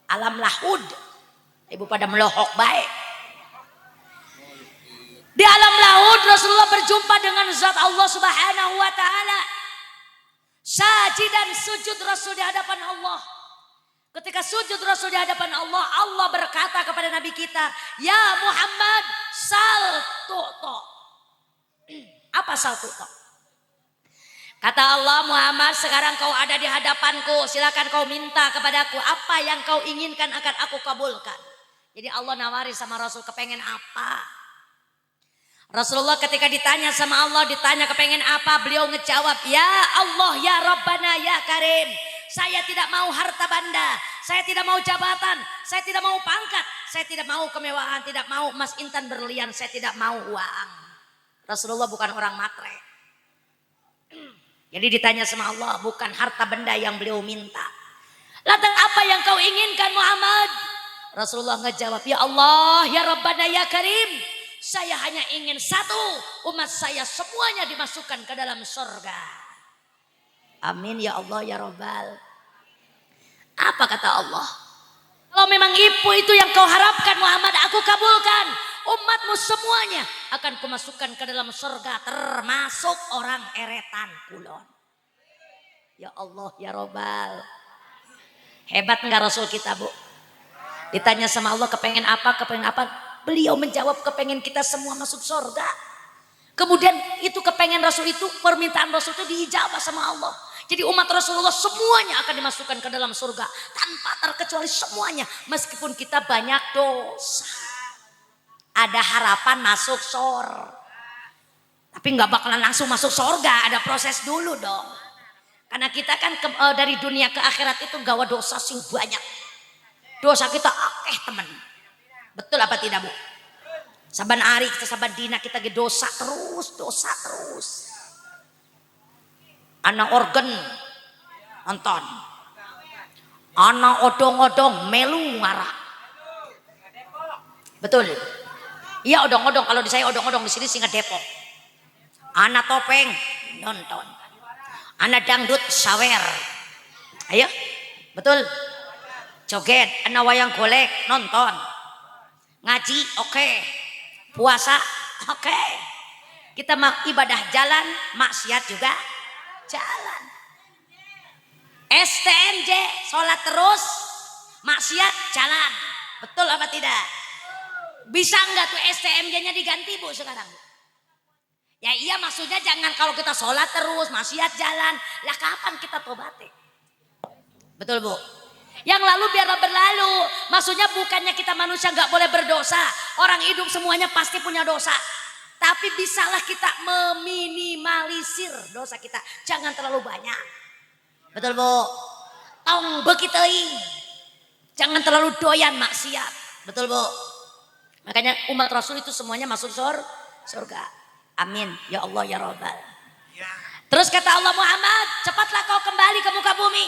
Alam lahud. Ibu pada melohok baik. Di alam lahud Rasulullah berjumpa dengan zat Allah Subhanahu wa taala. Sajidan sujud Rasul di hadapan Allah. Ketika sujud Rasul di hadapan Allah, Allah berkata kepada Nabi kita, "Ya Muhammad, sal tu'ta." Apa sal tu'ta? Kata Allah, Muhammad, sekarang kau ada di hadapanku, silakan kau minta kepadaku apa yang kau inginkan akan aku kabulkan. Jadi Allah nawari sama Rasul, kepengen apa? Rasulullah ketika ditanya sama Allah, ditanya kepengen apa, beliau ngejawab, "Ya Allah, ya Rabbana, ya Karim. Saya tidak mau harta benda, saya tidak mau jabatan, saya tidak mau pangkat, saya tidak mau kemewahan, tidak mau emas intan berlian, saya tidak mau uang." Rasulullah bukan orang matre. Jadi ditanya sama Allah, bukan harta benda yang beliau minta. Lantas apa yang kau inginkan Muhammad? Rasulullah ngejawab, "Ya Allah, ya Rabbana, ya Karim. Saya hanya ingin satu, umat saya semuanya dimasukkan ke dalam surga." Amin ya Allah ya Rabbal. Apa kata Allah? Kalau memang itu yang kau harapkan Muhammad, aku kabulkan. Umatmu semuanya akan kumasukkan ke dalam surga, termasuk orang eretan kulon. Ya Allah ya Rabbal. Hebat enggak Rasul kita Bu? Ditanya sama Allah kepengen apa, kepengen apa. Beliau menjawab kepengen kita semua masuk surga. Kemudian itu kepengen Rasul itu, permintaan Rasul itu diijabah sama Allah. Jadi umat Rasulullah semuanya akan dimasukkan ke dalam surga tanpa terkecuali semuanya, meskipun kita banyak dosa. Ada harapan masuk surga, tapi nggak bakalan langsung masuk surga, ada proses dulu dong. Karena kita kan dari dunia ke akhirat itu gawa dosa sing banyak. Dosa kita akeh temen. Betul apa tidak Bu? Saban hari kita saban dina kita ge dosa terus. Anak organ nonton, anak odong-odong melu ngarah. Betul. Iya odong-odong, kalau di saya odong-odong, di sini singa Depok. Anak topeng nonton, anak dangdut sawer. Ayo, betul. Joget, anak wayang golek nonton. Ngaji oke. Puasa oke. Kita ibadah jalan, maksiat juga jalan. STMJ sholat terus, maksiat jalan. Betul apa tidak? Bisa enggak tuh STMJ-nya diganti Bu sekarang? Ya iya, maksudnya jangan kalau kita sholat terus, maksiat jalan. Lah kapan kita tobatnya? Betul Bu? Yang lalu biarlah berlalu. Maksudnya bukannya kita manusia nggak boleh berdosa. Orang hidup semuanya pasti punya dosa. Tapi bisalah kita meminimalisir dosa kita. Jangan terlalu banyak. Betul Bu? Tong bekiteuing. Jangan terlalu doyan maksiat. Betul Bu? Makanya umat Rasul itu semuanya masuk surga. Amin. Ya Allah ya Rabbal. Terus kata Allah, Muhammad, cepatlah kau kembali ke muka bumi.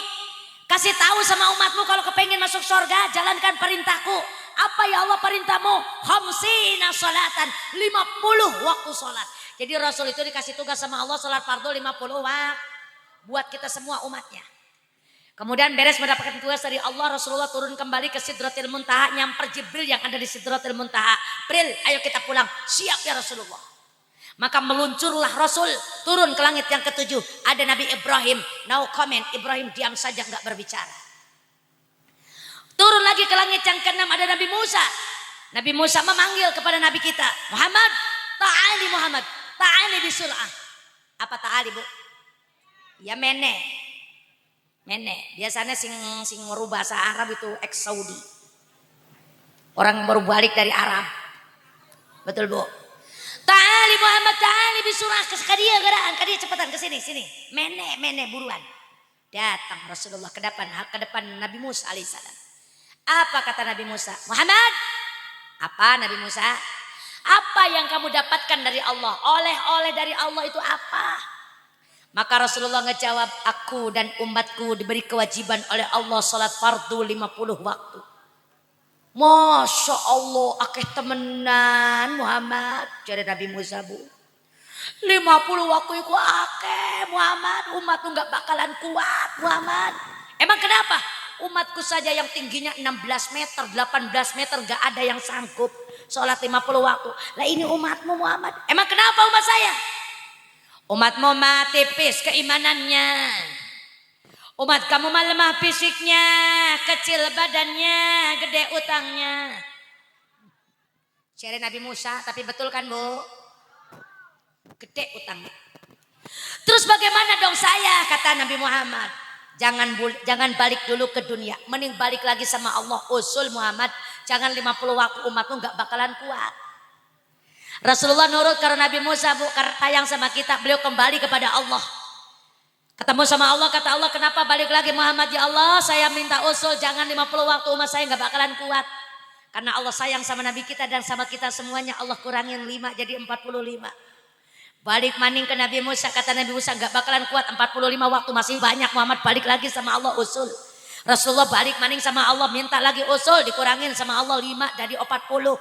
Kasih tahu sama umatmu kalau kepengen masuk surga, jalankan perintahku. Apa ya Allah perintahmu? Khamsina salatan, 50 waktu sholat. Jadi Rasul itu dikasih tugas sama Allah sholat fardu 50 waktu. Buat kita semua umatnya. Kemudian beres mendapatkan tugas dari Allah, Rasulullah turun kembali ke Sidratil Muntaha, nyamper Jibril yang ada di Sidratil Muntaha. Jibril, ayo kita pulang. Siap ya Rasulullah. Maka meluncurlah Rasul turun ke langit yang ketujuh. Ada Nabi Ibrahim, no comment. Ibrahim diam saja nggak berbicara. Turun lagi ke langit yang keenam ada Nabi Musa. Nabi Musa memanggil kepada Nabi kita, Muhammad, ta'ali Muhammad, ta'ali bisur'ah. Apa ta'ali Bu? Ya mene. Biasanya sing merubah bahasa Arab itu ex Saudi. Orang baru balik dari Arab. Betul Bu? Ta'ali Muhammad, ta'ali bisur'ah. Kadia geraan, kadia cepetan ke sini. Mene buruan. Datang Rasulullah ke depan Nabi Musa alaihissalam. Apa kata Nabi Musa? Muhammad, apa Nabi Musa? Apa yang kamu dapatkan dari Allah? Oleh-oleh dari Allah itu apa? Maka Rasulullah ngejawab, aku dan umatku diberi kewajiban oleh Allah salat fardu 50 waktu. Masya Allah, akeh temenan Muhammad. Jadi Nabi Musa Bu. 50 waktu iku akeh Muhammad, umat tuh nggak bakalan kuat Muhammad. Emang kenapa? Umatku saja yang tingginya 16 meter, 18 meter gak ada yang sanggup sholat 50 waktu. Lah ini umatmu Muhammad. Emang kenapa umat saya? Umatmu mah tipis keimanannya. Umat kamu mah lemah fisiknya, kecil badannya, gede utangnya. Share Nabi Musa, tapi betul kan Bu? Gede utangnya. Terus bagaimana dong saya, kata Nabi Muhammad? Jangan balik dulu ke dunia, mending balik lagi sama Allah. Usul Muhammad, jangan 50 waktu umatmu gak bakalan kuat. Rasulullah nurut karena Nabi Musa Bu, karena sayang sama kita, beliau kembali kepada Allah. Ketemu sama Allah, kata Allah, kenapa balik lagi Muhammad? Ya Allah, saya minta usul, jangan 50 waktu umat saya gak bakalan kuat. Karena Allah sayang sama Nabi kita dan sama kita semuanya, Allah kurangin 5 jadi 45. Balik maning ke Nabi Musa, kata Nabi Musa gak bakalan kuat 45 waktu, masih banyak Muhammad, balik lagi sama Allah usul. Rasulullah balik maning sama Allah, minta lagi usul, dikurangin sama Allah 5 jadi 40.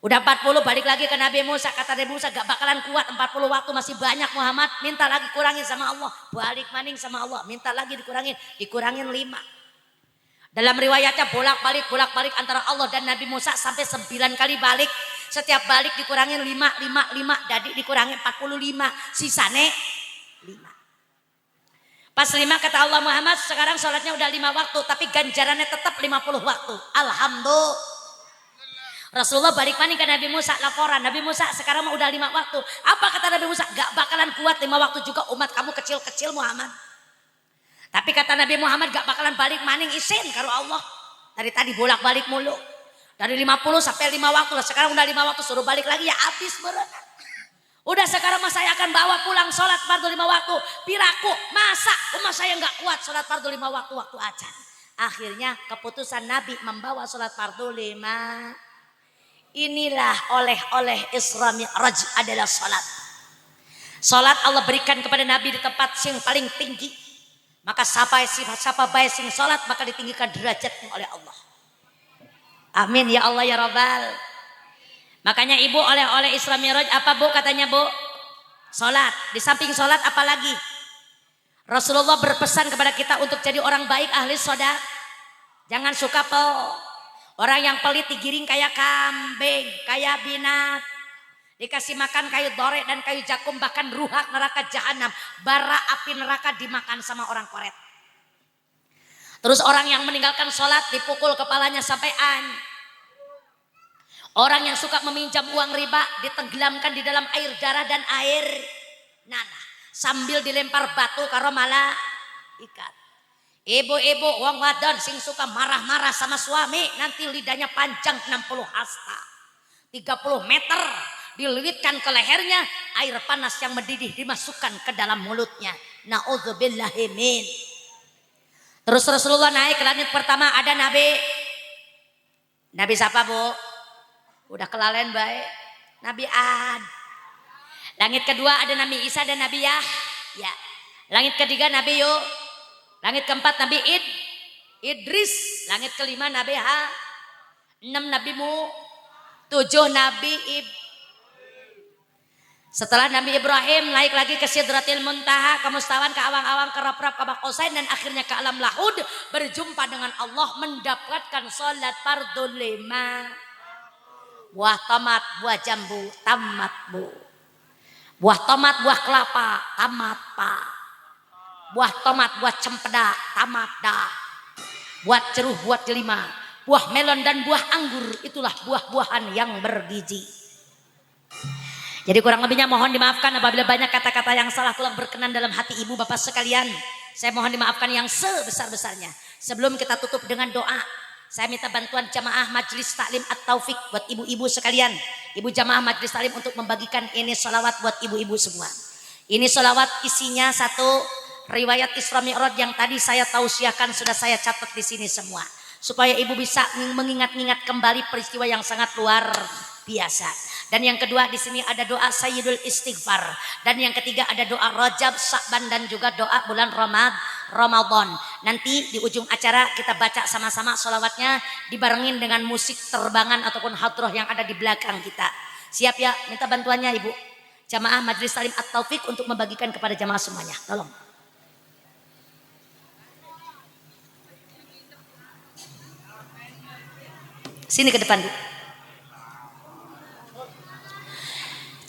Udah 40 balik lagi ke Nabi Musa, kata Nabi Musa gak bakalan kuat 40 waktu, masih banyak Muhammad, minta lagi kurangin sama Allah. Balik maning sama Allah, minta lagi dikurangin 5. Dalam riwayatnya bolak-balik antara Allah dan Nabi Musa sampai 9 kali balik. Setiap balik dikurangin 5, jadi dikurangin 45, sisane 5. Pas 5 kata Allah, Muhammad sekarang sholatnya udah 5 waktu, tapi ganjarannya tetap 50 waktu. Alhamdulillah. Rasulullah balik maning ke Nabi Musa, laporan, Nabi Musa sekarang udah 5 waktu. Apa kata Nabi Musa? Gak bakalan kuat 5 waktu juga, umat kamu kecil-kecil Muhammad. Tapi kata Nabi Muhammad gak bakalan balik maning isin karo Allah. Dari tadi bolak-balik mulu. Dari 50 sampai 5 waktu lah. Sekarang udah 5 waktu, suruh balik lagi ya habis berenang. Udah sekarang mas saya akan bawa pulang sholat fardu 5 waktu. Piraku, masa umat saya gak kuat sholat fardu 5 waktu ajan. Akhirnya keputusan Nabi membawa sholat fardu 5. Inilah oleh Isra Mi'raj adalah sholat. Sholat Allah berikan kepada Nabi di tempat yang paling tinggi. Maka siapa baik sing sholat maka ditinggikan derajatnya oleh Allah. Amin ya Allah ya Rabbal. Makanya ibu oleh Isra Mi'raj apa Bu katanya Bu? Sholat. Di samping sholat apa lagi? Rasulullah berpesan kepada kita untuk jadi orang baik, ahli sedekah. Jangan suka orang yang pelit digiring kayak kambing, kayak binat. Dikasih makan kayu dorek dan kayu jakum, bahkan ruhak neraka jahanam, bara api neraka dimakan sama orang koret. Terus orang yang meninggalkan sholat dipukul kepalanya sampai an. Orang yang suka meminjam uang riba ditenggelamkan di dalam air darah dan air nanah sambil dilempar batu karo malaikat. Ibu-ibu wong wadon sing suka marah-marah sama suami, nanti lidahnya panjang 60 hasta 30 meter, dililitkan ke lehernya, air panas yang mendidih dimasukkan ke dalam mulutnya. Na'udzubillahi min. Terus Rasulullah naik ke langit pertama, ada Nabi siapa Bu? Udah kelalen baik. Nabi Ad. Langit kedua ada Nabi Isa dan Nabi Yahya. Langit ketiga Nabi Langit keempat Nabi Idris. Langit kelima Nabi 6 Nabi 7 Nabi Setelah Nabi Ibrahim naik lagi ke Sidratil Muntaha, ke Mustawan, ke awang-awang, ke rap-rap, ke Baqausain, dan akhirnya ke alam lahud, berjumpa dengan Allah, mendapatkan sholat fardu 5. Buah tomat, buah jambu, tamat Bu. Buah tomat, buah kelapa, tamat Pak. Buah tomat, buah cempedak, tamat dah. Buah ceruh, buah delima, buah melon dan buah anggur, itulah buah-buahan yang bergizi. Jadi kurang lebihnya mohon dimaafkan apabila banyak kata-kata yang salah kurang berkenan dalam hati ibu bapak sekalian. Saya mohon dimaafkan yang sebesar-besarnya. Sebelum kita tutup dengan doa, saya minta bantuan jamaah Majelis Taklim At-Taufik buat ibu-ibu sekalian. Ibu jamaah Majelis Taklim untuk membagikan ini sholawat buat ibu-ibu semua. Ini sholawat isinya satu riwayat Isra Mi'raj yang tadi saya tausiahkan, sudah saya catat di sini semua, supaya ibu bisa mengingat-ingat kembali peristiwa yang sangat luar biasa. Dan yang kedua di sini ada doa Sayyidul Istighfar, dan yang ketiga ada doa Rajab, Sya'ban, dan juga doa bulan Ramadan. Nanti di ujung acara kita baca sama-sama sholawatnya dibarengin dengan musik terbangan ataupun hadroh yang ada di belakang kita. Siap ya? Minta bantuannya ibu. Jamaah Majelis Salim At-Taufik untuk membagikan kepada jamaah semuanya. Tolong. Sini ke depan, Bu.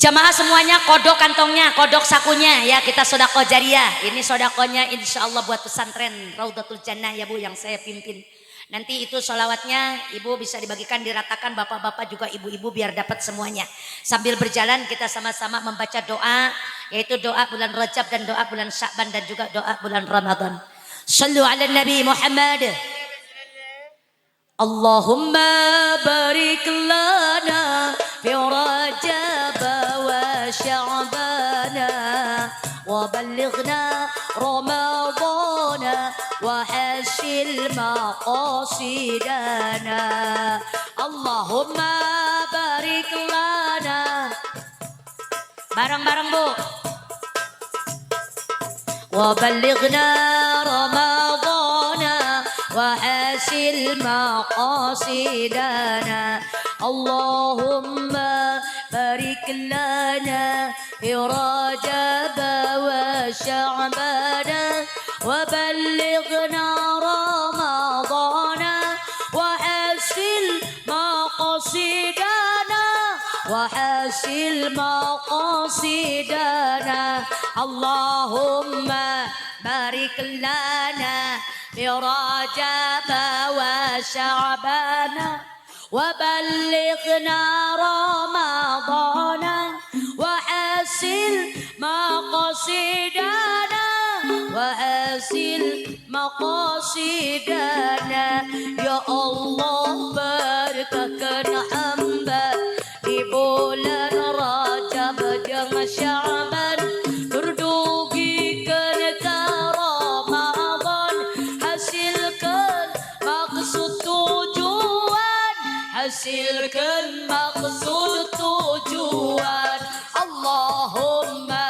Jamaah semuanya kodok kantongnya, kodok sakunya ya, kita sodako jariah. Ini sodakonya insya Allah buat pesantren Raudatul Jannah ya Bu, yang saya pimpin. Nanti itu sholawatnya Ibu bisa dibagikan, diratakan, bapak-bapak juga ibu-ibu biar dapat semuanya. Sambil berjalan kita sama-sama membaca doa, yaitu doa bulan Rajab dan doa bulan Sya'ban dan juga doa bulan Ramadan. Shallu ala Nabi Muhammad. Allahumma barik lana fi Rajab wa Sya'bana wa ballighna Ramadana wa hasil maqasidana. Allahumma barik lana. Bareng-bareng Bu. Wa ballighna Ramadana وحسن مقاصدنا. اللهم بارك لنا في رجب وشعبان وبلغنا رمضان وحسن مقاصدنا وحسن مقاصدنا. اللهم بارك لنا في رجب وشعبان وبلغنا رمضان وحسن مقاصدنا وحسن مقاصدنا. Ya Allah, berkahkan hamba di bulan Rajab dan Sya'ban, terdugikan ke Ramadan, hasilkan maksud tujuan, hasilkan maksud tujuan. Allahumma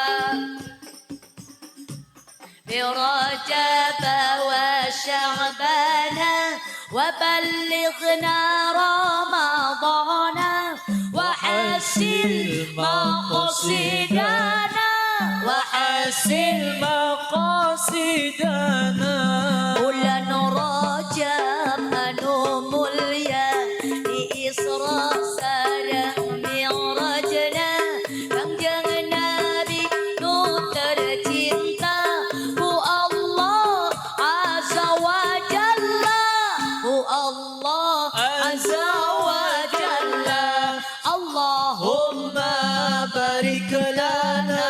bi Rajab wa Sya'ban wa ballighna Ramadan wa hasil maqasidana wa hasil maqasidana. Bulan Rajab anu mulya di Isra sareng Mi'rajna, Kangjeng Nabi nu tercinta Bu Allah azza wa jalla, Bu Allah azza wa jalla. Allahumma barik lana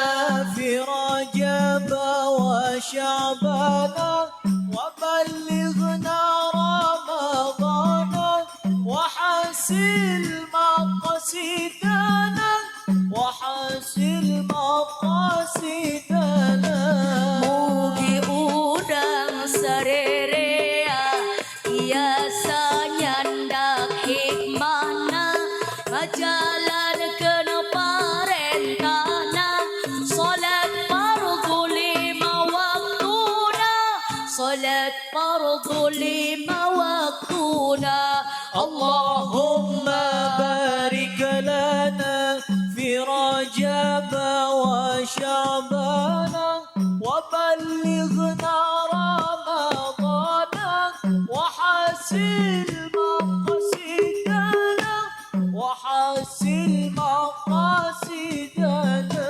fi Rajab wa Sya'ban wa ballighna Ramadana wa hasil maqasidana wa hasil maqasidana. mugi udang sarerea biasa nyandak hikmahna, ngajalankeun parentahna, salat fardhu lima waktuna, salat fardhu lima waktuna. Allahumma barik lana fi Rajab wa Sya'ban wa ballighna Ramadana wa hasil maqasidana wa hasil maqasidana.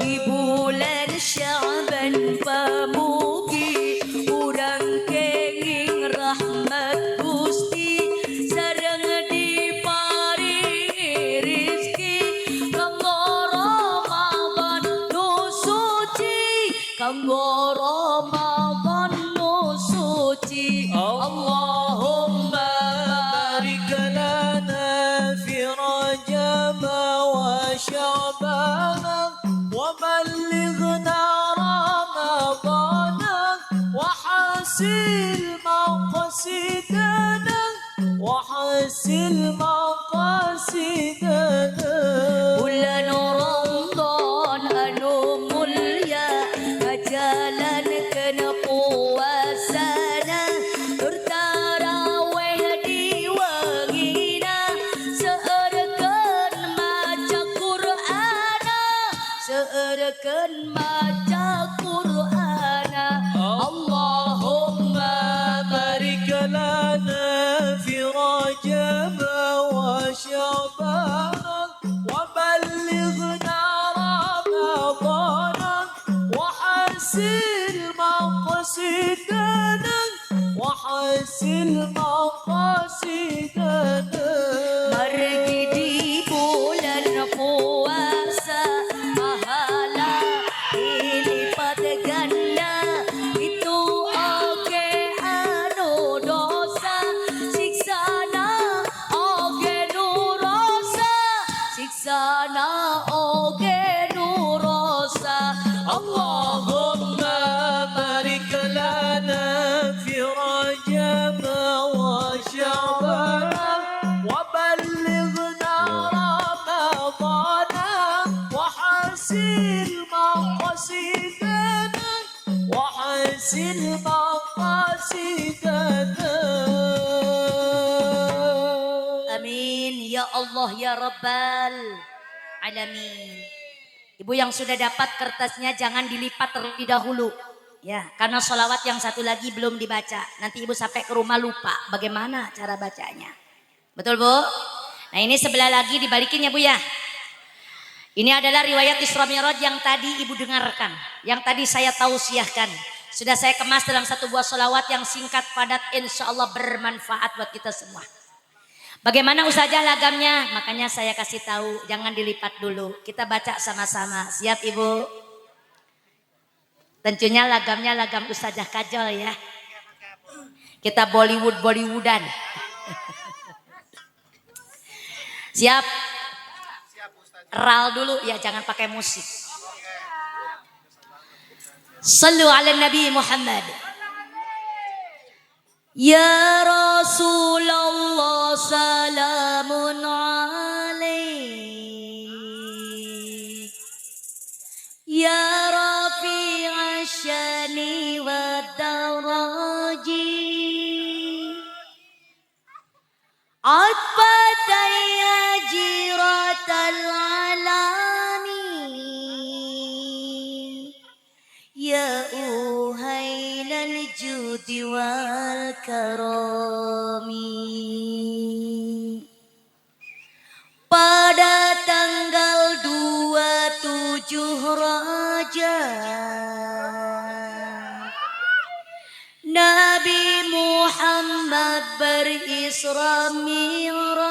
Di bulan Sya'ban pamugi urang kenging rahmat Gusti, sareng diparingi rizki kanggo Ramadan nu suci, kanggo Ramadan nu suci. Allahumma barik lana fi Rajab wa Sya'ban wa ballighna Ramadana wa hasil maqasidana wa hasil maqasidana. bulan Ramadan anu mulya, ngajalankeun puasana, tur tarawih di wengina, seurekeun maca Qur'ana, baca Qur'an. Allahumma بارك لنا في رجب وشعبان وبلغنا رمضان وحسن مقصدنا وحسن مقاصدنا. Pergi di bulan puasa, pahala dilipat ganda. Itu oke anu dosa, siksana oke nurosa, siksana oke nurosa. Allahumma barik lana fi Rajab wa Sya'ban wa ballighna Ramadan wa hasil maqasidana wa hasil maqasidana. Amin ya Allah ya Rabbal Alamin. Ibu yang sudah dapat kertasnya jangan dilipat terlebih dahulu. Ya, karena sholawat yang satu lagi belum dibaca. Nanti ibu sampai ke rumah lupa bagaimana cara bacanya. Betul Bu? Nah ini sebelah lagi dibalikin ya Bu ya. Ini adalah riwayat Isra Mi'raj yang tadi ibu dengarkan. Yang tadi saya tausiahkan. Sudah saya kemas dalam satu buah sholawat yang singkat padat, insya Allah bermanfaat buat kita semua. Bagaimana Ustazah lagamnya? Makanya saya kasih tahu, jangan dilipat dulu. Kita baca sama-sama. Siap Ibu? Tentunya lagamnya lagam Ustazah Kajol ya. Kita Bollywoodan. Siap? Ral dulu ya, jangan pakai musik. Sallu ala Nabi Muhammad. Ya Rasulullah salamun alaik. Ya Rafi'a syani wa daraji. Atbatai ya jiratal alami. Ya uhailal judi wal karami. Pada tanggal 27 Rajab Nabi Muhammad berisra mi'raj,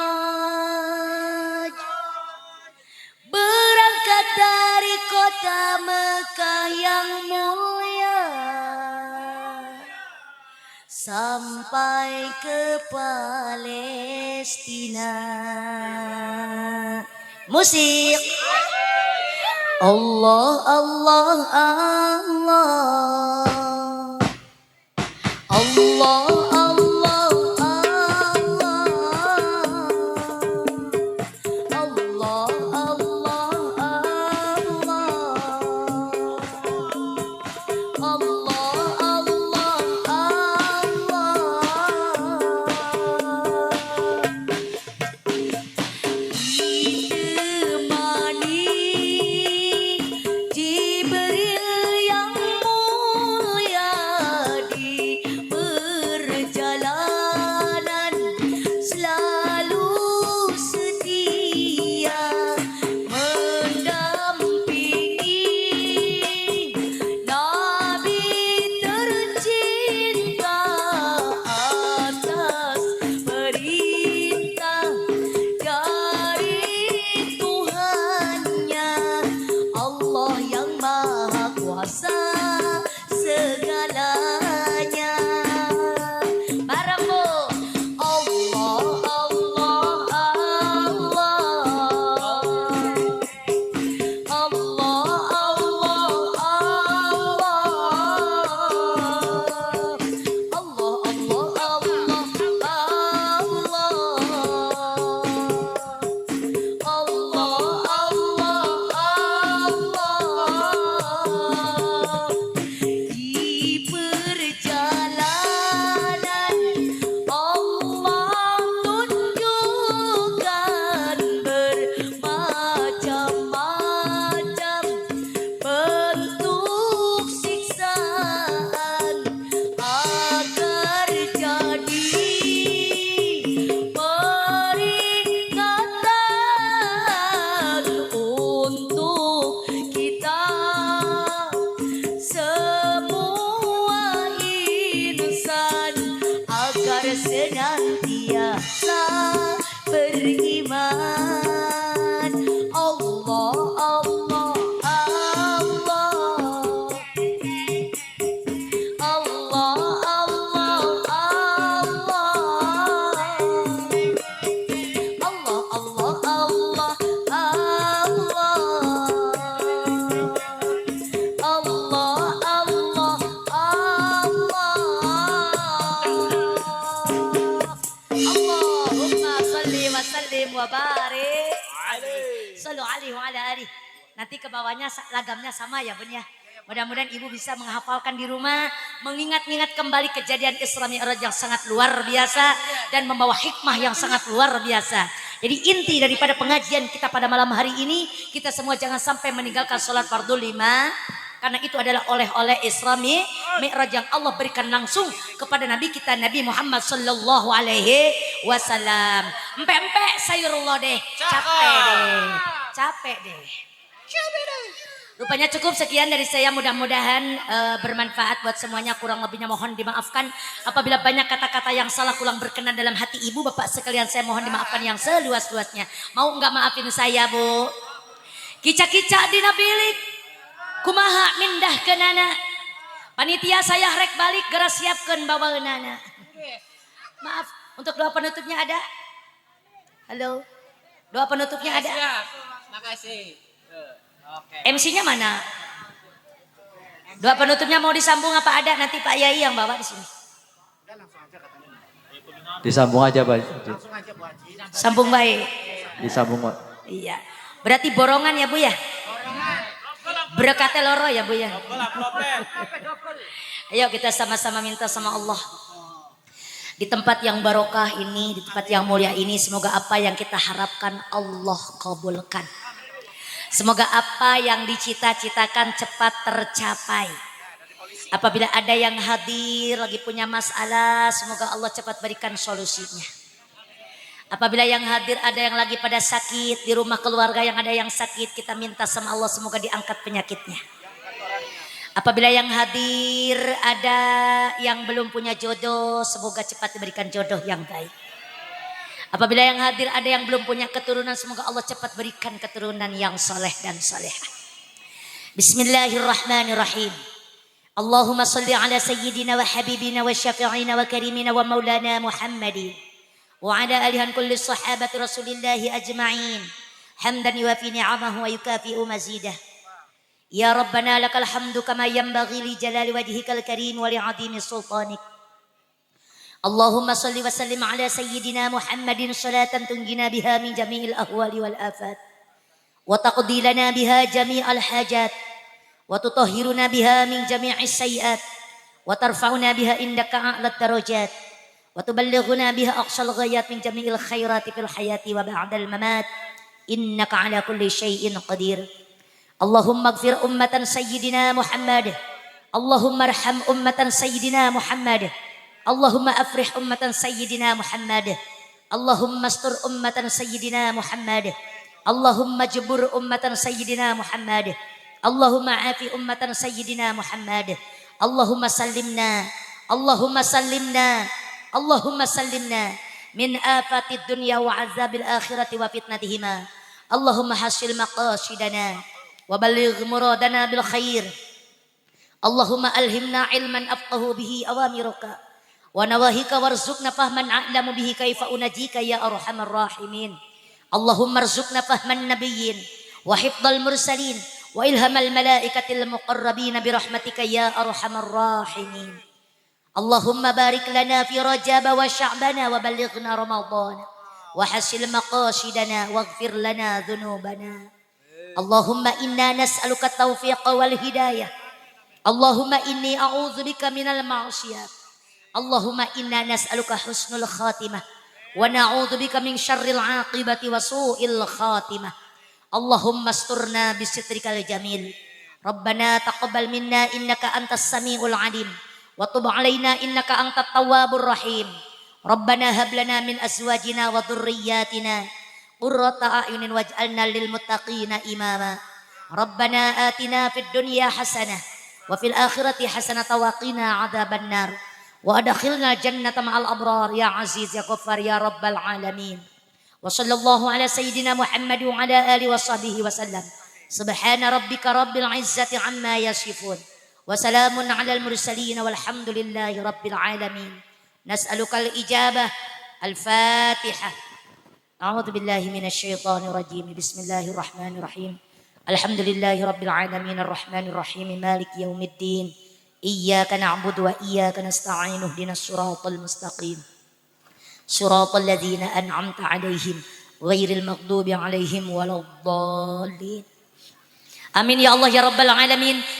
berangkat dari kota Mekah yang mulia sampai ke Palestina. Musik. Allah Allah Allah. Allah Allah Allah. Allah Allah Allah. Allah ditemani Jibril yang mulia di perjalanan, selalu setia mendampingi Nabi tercinta atas perintah dari Tuhannya, Allah yang Maha Kuasa segalanya. Bareng Bu. Allah Allah Allah. Allah Allah. Nanti ke bawahnya lagamnya sama ya Bun ya. Mudah-mudahan ibu bisa menghafalkan di rumah, mengingat-ingat kembali kejadian Isra Mi'raj yang sangat luar biasa dan membawa hikmah yang sangat luar biasa. Jadi inti daripada pengajian kita pada malam hari ini, kita semua jangan sampai meninggalkan sholat fardu 5, karena itu adalah oleh-oleh Isra Mi'raj yang Allah berikan langsung kepada Nabi kita Nabi Muhammad sallallahu alaihi wasallam. Empe-empe sayurullah deh, capek deh. Rupanya cukup sekian dari saya, mudah-mudahan bermanfaat buat semuanya. Kurang lebihnya mohon dimaafkan. Apabila banyak kata-kata yang salah kurang berkenan dalam hati ibu bapak sekalian, saya mohon dimaafkan yang seluas-luasnya. Mau nggak maafin saya Bu? Kica-kica dina bilik, kumaha mindah ke nana. Panitia saya rek balik gara siapkeun bawa nana. Maaf, untuk doa penutupnya ada? Halo? Doa penutupnya ada? Siap. Makasih. Oke. MC-nya mana? Doa penutupnya mau disambung apa ada? Nanti Pak Yai yang bawa di sini. Disambung aja Pak. Sambung baik. Disambung Pak. Iya. Berarti borongan ya Bu ya? Berkate loro ya Bu ya? Ayo kita sama-sama minta sama Allah. Di tempat yang barokah ini, di tempat yang mulia ini, semoga apa yang kita harapkan Allah kabulkan. Semoga apa yang dicita-citakan cepat tercapai. Apabila ada yang hadir lagi punya masalah, semoga Allah cepat berikan solusinya. Apabila yang hadir ada yang lagi pada sakit, di rumah keluarga yang ada yang sakit, kita minta sama Allah semoga diangkat penyakitnya. Apabila yang hadir ada yang belum punya jodoh, semoga cepat diberikan jodoh yang baik. Apabila yang hadir ada yang belum punya keturunan, semoga Allah cepat berikan keturunan yang soleh dan solehah. Bismillahirrahmanirrahim. Allahumma salli ala sayyidina wa habibina wa syafi'ina wa karimina wa maulana Muhammadin wa ala alihan kulli sahabati rasulillahi ajma'in. Hamdan yuafi ni'amahu wa yukafi'u mazidah. Ya Rabbana lakal hamdu kama yanbaghi li jalali wajhikal karim wa li'azimi sultanik. Allahumma salli wa sallim ala sayyidina Muhammadin salatan tunjina biha min jami'il ahwali wal afat wa taqdi lana biha jami'al hajat wa tutahhiruna biha min jami'is sayyi'at wa tarfa'una biha indaka a'lat darajat wa tuballighuna biha aqsal ghayat min jami'il khairati fil hayati wa ba'dal mamat innaka ala kulli syai'in qadir. Allahumma ighfir ummatan sayyidina Muhammad, Allahumma arham ummatan sayyidina Muhammad, Allahumma afrih ummatan sayyidina Muhammad, Allahumma astur ummatan sayyidina Muhammad, Allahumma jebur ummatan sayyidina Muhammad, Allahumma afi ummatan sayyidina Muhammad, Allahumma sallimna, Allahumma sallimna, Allahumma sallimna min afatid dunya wa azabil akhirati wa fitnatihima. Allahumma hasil maqasidana wa balligh muradana bil khair. Allahumma alhimna ilman afqahu bihi awamiruka wa nawahika warzuqna fahman a'lamu bihi kaifa unajika ya arhamar rahimin. Allahumma arzuqna fahman nabiyyin wa hifdzal mursalin wa ilhamal malaikatil muqarrabin birahmatika ya arhamar rahimin. Allahumma barik lana fi Rajab wa Sya'bana wa ballighna Ramadan wa hasil maqasidana waghfir lana dhunubana. Allahumma inna nas'aluka taufiqa wal hidayah. Allahumma inni a'udzubika minal ma'siyat. Allahumma inna nas'aluka husnul khatimah wa na'udzubika min syarril 'aqibati wa su'il khatimah. Allahumma asturna bisitrikal jamil. Rabbana taqabbal minna innaka antas samiul 'alim wa tub 'alaina innaka antat tawwabur rahim. Rabbana hab lana min azwajina wa dhurriyyatina qurrata a'yunin waj'alna lil muttaqina imama. Rabbana atina fid dunya hasanah wa fil akhirati hasanah wa qina 'adzaban nar. Wa adkhilna jannata ma'al abrar ya aziz ya ghaffar ya rabbal alamin. Wa sallallahu ala sayyidina Muhammad wa ala alihi wa sahbihi wa sallam. Subhana rabbika rabbil izzati amma yasifun wa salamun alal mursalin walhamdulillahi rabbil alamin. Nas'aluka al-ijabah. Al-Fatihah. A'udzu billahi minasy syaithanir rajim. Bismillahirrahmanirrahim. Alhamdulillahi rabbil alamin arrahmanir rahim maliki yaumiddin. Iyyaka na'budu wa iyyaka nasta'in ihdinas siratal mustaqim. Siratal ladzina an'amta 'alaihim ghairil maghdubi 'alaihim waladdallin. Amin ya Allah ya Rabbal Alamin.